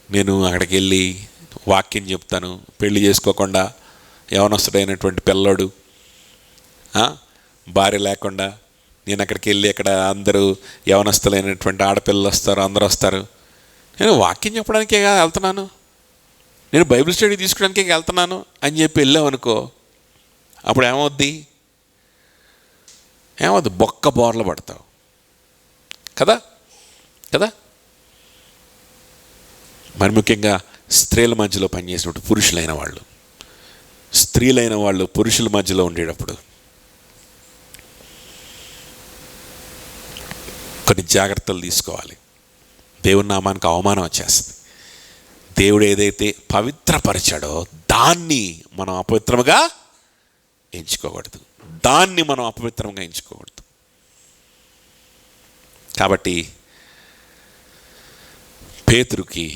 నేను అక్కడికి వెళ్ళి వాక్యం చెప్తాను, పెళ్లి చేసుకోకుండా యవనస్తుడైనటువంటి పిల్లోడు, భార్య లేకుండా నేను అక్కడికి వెళ్ళి అక్కడ అందరూ యవనస్తులైనటువంటి ఆడపిల్లలు వస్తారు, అందరూ వస్తారు, నేను వాక్యం చెప్పడానికే వెళ్తున్నాను, నేను బైబిల్ స్టడీ తీసుకోవడానికే వెళ్తున్నాను అని చెప్పి వెళ్ళామనుకో, అప్పుడు ఏమవుద్ది? బొక్క బోర్లు పడతావు కదా. మరి ముఖ్యంగా స్త్రీల మధ్యలో పనిచేసినప్పుడు పురుషులైన వాళ్ళు, స్త్రీలైన వాళ్ళు పురుషుల మధ్యలో ఉండేటప్పుడు కొన్ని జాగ్రత్తలు తీసుకోవాలి. దేవుని నామానికి అవమానం వచ్చేస్తుంది. దేవుడు ఏదైతే పవిత్రపరిచాడో దాన్ని మనం అపవిత్రముగా ఎంచుకోకూడదు. కాబట్టి పేతురుకి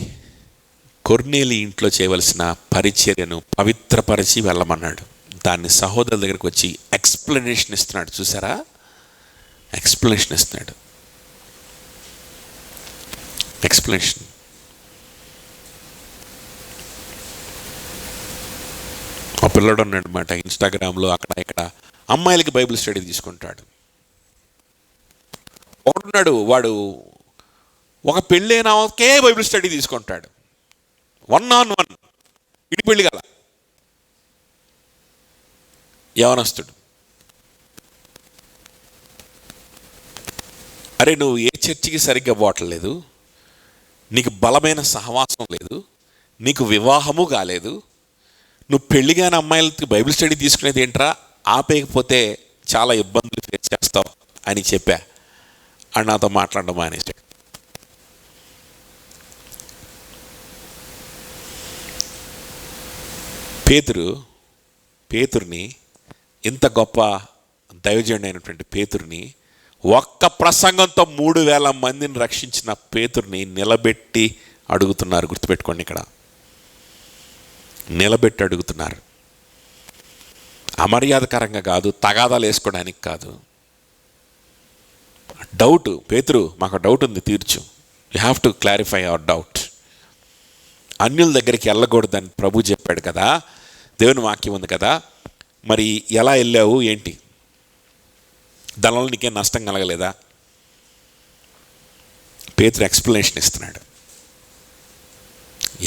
కొర్నేలి ఇంట్లో చేయవలసిన పరిచర్యను పవిత్రపరిచి వెళ్ళమన్నాడు. దాన్ని సహోదరుల దగ్గరికి వచ్చి ఎక్స్ప్లెనేషన్ ఇస్తున్నాడు. చూసారా? ఎక్స్ప్లెనేషన్ ఇస్తున్నాడు. ఆ పిల్లడు ఉన్నాడు అన్నమాట, ఇన్స్టాగ్రామ్లో అక్కడ ఇక్కడ అమ్మాయిలకి బైబిల్ స్టడీ తీసుకుంటాడు. ఒకడున్నాడు, వాడు ఒక పెళ్ళైనకే బైబిల్ స్టడీ తీసుకుంటాడు, 1-on-1. ఇడి పెళ్ళి గల యవనస్తుడు. అరే, నువ్వు ఏ చర్చికి సరిగ్గా పోవట్లేదు, నీకు బలమైన సహవాసం లేదు, నీకు వివాహము కాలేదు, నువ్వు పెళ్ళిగాని అమ్మాయిలకి బైబిల్ స్టడీ తీసుకునేది ఏంట్రా, ఆపేయకపోతే చాలా ఇబ్బందులు ఫేస్ చేస్తావు అని చెప్పా. అని నాతో మాట్లాడడం మానేసాడు. పేతురుని ఇంత గొప్ప దైవజనుడు అయినటువంటి పేతురుని ఒక్క ప్రసంగంతో 3,000 మందిని రక్షించిన పేతురుని నిలబెట్టి అడుగుతున్నారు. గుర్తుపెట్టుకోండి, ఇక్కడ నిలబెట్టి అడుగుతున్నారు. అమర్యాదకరంగా కాదు, తగాదాలు వేసుకోవడానికి కాదు. డౌట్, పేతురు మాకు డౌట్ ఉంది, తీర్చు. You have to clarify our doubt. అన్యుల దగ్గరికి వెళ్ళకూడదని ప్రభు చెప్పాడు కదా, దేవుని వాక్యం ఉంది కదా, మరి ఎలా వెళ్ళావు ఏంటి? దానివల్ల నీకేం నష్టం కలగలేదా? పేతురు ఎక్స్ప్లెనేషన్ ఇస్తున్నాడు.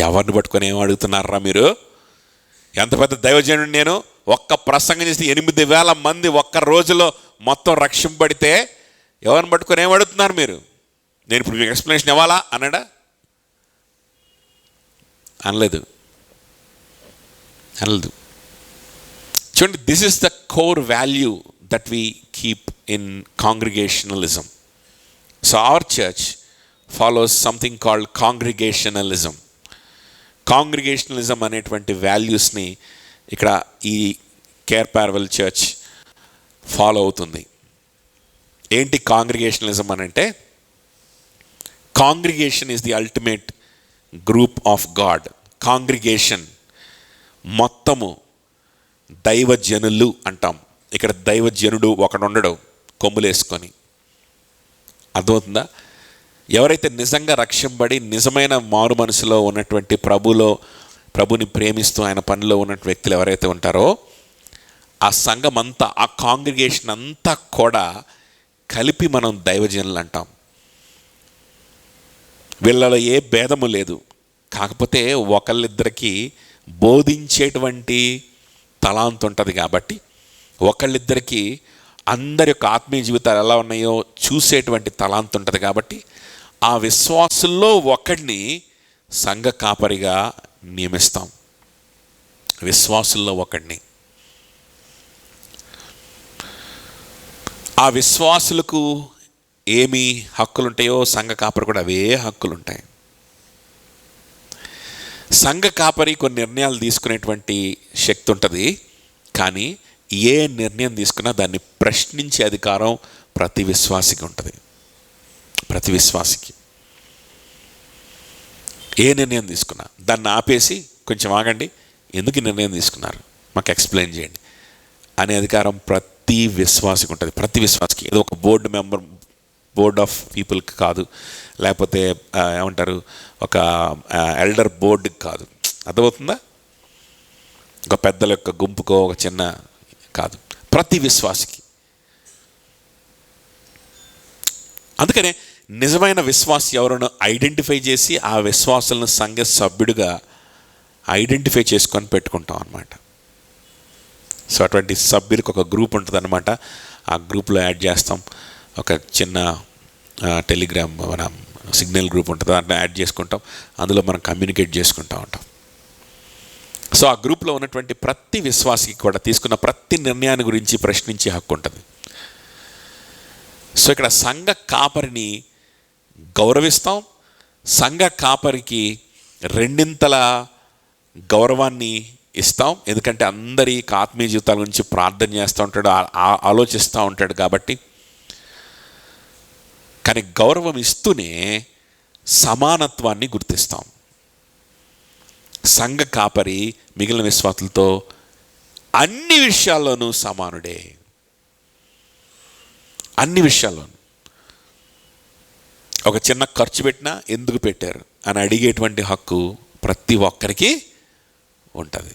ఎవరిని పట్టుకొని ఏం అడుగుతున్నారా మీరు? ఎంత పెద్ద దైవజనుడు నేను, ఒక్క ప్రసంగం చేసి 8,000 మంది ఒక్క రోజులో మొత్తం రక్షింపబడితే ఎవరిని పట్టుకొని ఏం అడుగుతున్నారు మీరు? నేను ఇప్పుడు మీకు ఎక్స్ప్లెనేషన్ ఇవ్వాలా అన్నాడా? అనలేదు. చూడండి, this is the core value that we keep in congregationalism. So our church follows something called congregationalism. Congregationalism అనేటువంటి వాల్యూస్ని ఇక్కడ ఈ కేర్ పార్వెల్ చర్చ్ ఫాలో అవుతుంది. ఏంటి కాంగ్రిగేషనలిజం అని అంటే, congregation is the ultimate group of God. Congregation మొత్తము దైవజనులు అంటాం. ఇక్కడ దైవజనుడు ఒకడు ఉండడు కొమ్ములేసుకొని. అర్థమవుతుందా? ఎవరైతే నిజంగా రక్షింపబడి నిజమైన మారు మనసులో ఉన్నటువంటి ప్రభుని ప్రేమిస్తూ ఆయన పనిలో ఉన్న వ్యక్తులు ఎవరైతే ఉంటారో ఆ సంఘం అంతా, ఆ కాంగ్రిగేషన్ అంతా కూడా కలిపి మనం దైవజనులు అంటాం. వీళ్ళలో ఏ భేదము లేదు. కాకపోతే ఒకళ్ళిద్దరికి బోధించేటువంటి తలాంతు ఉంటుంది కాబట్టి, ఒకళ్ళిద్దరికి అందరి యొక్క ఆత్మీయ జీవితాలు ఎలా ఉన్నాయో చూసేటువంటి తలాంతు ఉంటుంది కాబట్టి, ఆ విశ్వాసుల్లో ఒకడిని సంఘ కాపరిగా నియమిస్తాం. విశ్వాసుల్లో ఒకడిని. ఆ విశ్వాసులకు ఏమి హక్కులుంటాయో సంఘ కాపరి కూడా అవే హక్కులుంటాయి. సంఘ కాపరి కొన్ని నిర్ణయాలు తీసుకునేటువంటి శక్తి ఉంటుంది. కానీ ఏ నిర్ణయం తీసుకున్నా దాన్ని ప్రశ్నించే అధికారం ప్రతి విశ్వాసికి ఉంటుంది. ప్రతి విశ్వాసికి ఏ నిర్ణయం తీసుకున్నా దాన్ని ఆపేసి కొంచెం ఆగండి, ఎందుకు ఈ నిర్ణయం తీసుకున్నారు మాకు ఎక్స్ప్లెయిన్ చేయండి అనే అధికారం ప్రతి విశ్వాసికి ఉంటుంది. ప్రతి విశ్వాసికి. ఏదో ఒక బోర్డ్ ఆఫ్ పీపుల్కి కాదు, లేకపోతే ఏమంటారు ఒక ఎల్డర్ బోర్డుకి కాదు. అర్థమవుతుందా? ఒక పెద్దల యొక్క గుంపుకో ఒక చిన్న కాదు, ప్రతి విశ్వాసికి. అందుకనే నిజమైన విశ్వాసి ఎవరైనా ఐడెంటిఫై చేసి ఆ విశ్వాసాలను సంఘ సభ్యుడిగా ఐడెంటిఫై చేసుకొని పెట్టుకుంటాం అన్నమాట. సో అటువంటి సభ్యులకు ఒక గ్రూప్ ఉంటుంది అన్నమాట. ఆ గ్రూప్లో యాడ్ చేస్తాం. ఒక చిన్న టెలిగ్రామ్ మన సిగ్నల్ గ్రూప్ ఉంటుంది, దాంట్లో యాడ్ చేసుకుంటాం. అందులో మనం కమ్యూనికేట్ చేసుకుంటూ ఉంటాం. సో ఆ గ్రూప్లో ఉన్నటువంటి ప్రతి విశ్వాసికి కూడా తీసుకున్న ప్రతి నిర్ణయాన్ని గురించి ప్రశ్నించే హక్కు ఉంటుంది. సో ఇక్కడ సంఘ కాపరిని గౌరవిస్తాం. సంఘ కాపరికి రెండింతల గౌరవాన్ని ఇస్తాం. ఎందుకంటే అందరి ఆత్మీయ జీవితాల గురించి ప్రార్థన చేస్తూ ఉంటాడు, ఆలోచిస్తూ ఉంటాడు కాబట్టి. కానీ గౌరవం ఇస్తూనే సమానత్వాన్ని గుర్తిస్తాం. సంఘ కాపరి మిగిలిన విశ్వాసులతో అన్ని విషయాల్లోనూ సమానుడే. అన్ని విషయాల్లోనూ. ఒక చిన్న ఖర్చు పెట్టినా ఎందుకు పెట్టారు అని అడిగేటువంటి హక్కు ప్రతి ఒక్కరికి ఉంటుంది.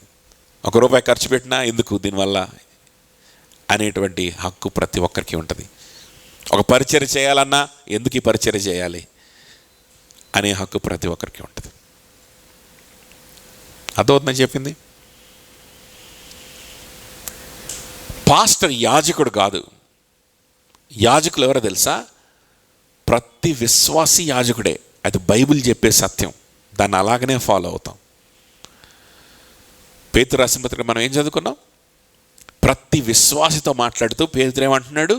₹1 ఖర్చు పెట్టినా ఎందుకు, దీనివల్ల అనేటువంటి హక్కు ప్రతి ఒక్కరికి ఉంటుంది. ఒక పరిచర్య చేయాలన్నా ఎందుకు ఈ పరిచర్య చేయాలి అనే హక్కు ప్రతి ఒక్కరికి ఉంటుంది. అర్థమవుతుందని చెప్పింది. పాస్టర్ యాజకుడు కాదు. యాజకులు ఎవరో తెలుసా? ప్రతి విశ్వాసి యాజకుడే. అది బైబిల్ చెప్పే సత్యం. దాన్ని అలాగనే ఫాలో అవుతాం. పేతురు రాసిన పత్రిక మనం ఏం చదువుకున్నాం? ప్రతి విశ్వాసితో మాట్లాడుతూ పేతురు ఏమంటున్నాడు?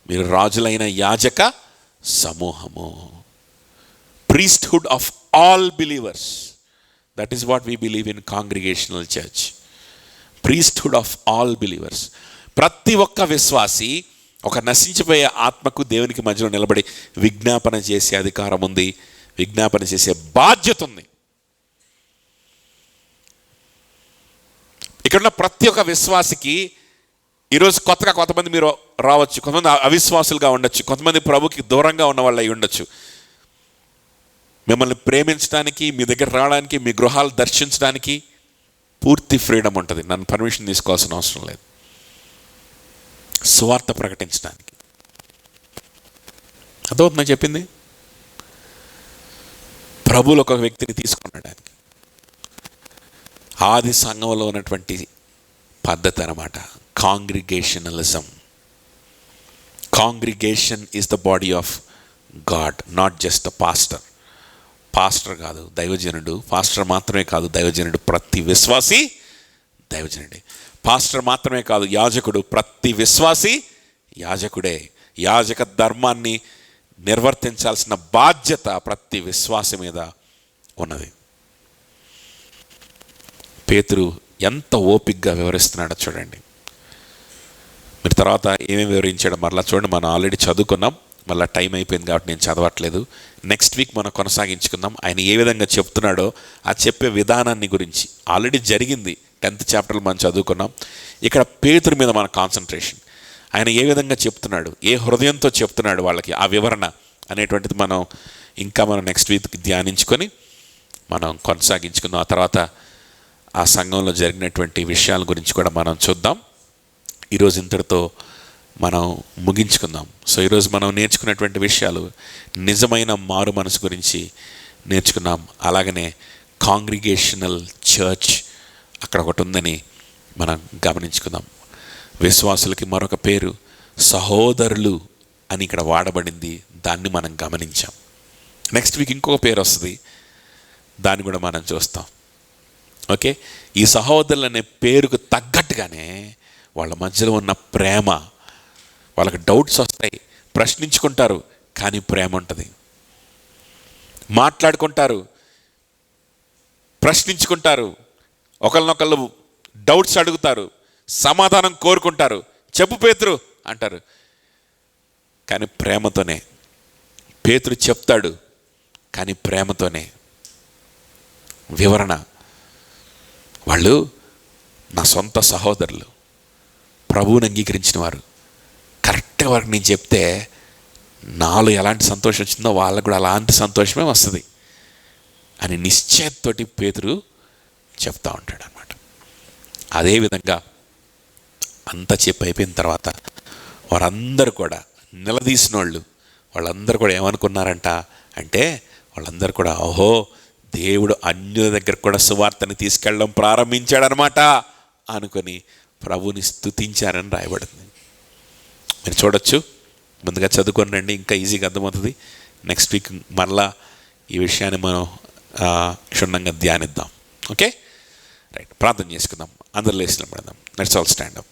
మీరు రాజులైన యాజక సమూహము, priesthood of all believers. That is what we believe in congregational church. Priesthood of all believers. ప్రతి ఒక్క విశ్వాసి ఒక నశించిపోయే ఆత్మకు దేవునికి మధ్యలో నిలబడి విజ్ఞాపన చేసే అధికారం ఉంది, విజ్ఞాపన చేసే బాధ్యత ఉంది. ఇక్కడున్న ప్రతి ఒక్క విశ్వాసికి ఈరోజు కొత్తగా కొంతమంది మీరు రావచ్చు, కొంతమంది అవిశ్వాసులుగా ఉండొచ్చు, కొంతమంది ప్రభుకి దూరంగా ఉన్న వాళ్ళు అయి ఉండొచ్చు. మిమ్మల్ని ప్రేమించడానికి, మీ దగ్గర రావడానికి, మీ గృహాలు దర్శించడానికి పూర్తి ఫ్రీడమ్ ఉంటుంది. నన్ను పర్మిషన్ తీసుకోవాల్సిన అవసరం లేదు. సువార్త ప్రకటించడానికి. అర్థమవుతుందని చెప్పింది. ప్రభువులు ఒక వ్యక్తిని తీసుకున్నాడు ఆయనకి. ఆది సంఘంలో ఉన్నటువంటి పద్ధతి అన్నమాట congregationalism. Congregation is the body of God, not just the pastor. Pastor కాదు దైవజనుడు, పాస్టర్ మాత్రమే కాదు దైవజనుడు, ప్రతి విశ్వాసి దైవజనుడే. పాస్టర్ మాత్రమే కాదు యాజకుడు, ప్రతి విశ్వాసి యాజకుడే. యాజక ధర్మాన్ని నిర్వర్తించాల్సిన బాధ్యత ప్రతి విశ్వాసి మీద ఉన్నది. పేతురు ఎంత ఓపికగా వివరిస్తున్నాడో చూడండి. మీరు తర్వాత ఏమేమి వివరించాడో మరలా చూడండి. మనం ఆల్రెడీ చదువుకున్నాం, మళ్ళీ టైం అయిపోయింది కాబట్టి నేను చదవట్లేదు. నెక్స్ట్ వీక్ మనం కొనసాగించుకుందాం. ఆయన ఏ విధంగా చెప్తున్నాడో ఆ చెప్పే విధానాన్ని గురించి. ఆల్రెడీ జరిగింది, 10th చాప్టర్లో మనం చదువుకున్నాం. ఇక్కడ పేతురు మీద మన కాన్సన్ట్రేషన్. ఆయన ఏ విధంగా చెప్తున్నాడు, ఏ హృదయంతో చెప్తున్నాడు వాళ్ళకి, ఆ వివరణ అనేటువంటిది మనం నెక్స్ట్ వీక్ ధ్యానించుకొని మనం కొనసాగించుకుందాం. ఆ తర్వాత ఆ సంఘంలో జరిగినటువంటి విషయాల గురించి కూడా మనం చూద్దాం. ఈరోజు ఇంతటితో మనం ముగించుకుందాం. సో ఈరోజు మనం నేర్చుకున్నటువంటి విషయాలు నిజమైన మారు మనసు గురించి నేర్చుకున్నాం. అలాగనే కాంగ్రిగేషనల్ చర్చ్ అక్కడ ఒకటి ఉందని మనం గమనించుకుందాం. విశ్వాసులకి మరొక పేరు సహోదరులు అని ఇక్కడ వాడబడింది, దాన్ని మనం గమనించాం. నెక్స్ట్ వీక్ ఇంకొక పేరు వస్తుంది, దాన్ని కూడా మనం చూస్తాం. ఓకే, ఈ సహోదరులు అనే పేరుకు తగ్గట్టుగానే వాళ్ళ మధ్యలో ఉన్న ప్రేమ, వాళ్ళకి డౌట్స్ వస్తాయి, ప్రశ్నించుకుంటారు, కానీ ప్రేమ ఉంటుంది. మాట్లాడుకుంటారు, ప్రశ్నించుకుంటారు, ఒకరినొకళ్ళు డౌట్స్ అడుగుతారు, సమాధానం కోరుకుంటారు. చెప్పు పేతురు అంటారు, కానీ ప్రేమతోనే. పేతురు చెప్తాడు, కానీ ప్రేమతోనే. వివరణ, వాళ్ళు నా సొంత సహోదరులు, ప్రభువుని అంగీకరించిన వారు. కరెక్ట్గా వారికి నేను చెప్తే నాలో ఎలాంటి సంతోషం వచ్చిందో వాళ్ళకు కూడా అలాంటి సంతోషమే వస్తుంది అని నిశ్చయతోటి పేతురు చెప్తా ఉంటాడు అన్నమాట. అదేవిధంగా అంతా చెప్పి అయిపోయిన తర్వాత వారందరూ కూడా నిలదీసిన వాళ్ళందరూ కూడా ఏమనుకున్నారంట అంటే, వాళ్ళందరూ కూడా ఓహో దేవుడు అన్యుల దగ్గర కూడా సువార్తని తీసుకెళ్ళడం ప్రారంభించాడనమాట అనుకొని ప్రభుని స్తుతించారని రాయబడింది. మీరు చూడొచ్చు, ముందుగా చదువుకొని రండి, ఇంకా ఈజీగా అర్థమవుతుంది. నెక్స్ట్ వీక్ మరలా ఈ విషయాన్ని మనం క్షుణ్ణంగా ధ్యానిద్దాం. ఓకే రైట్, ప్రార్థన చేసుకుందాం. అందరూ లేచిన పడదాం. Let's all stand up.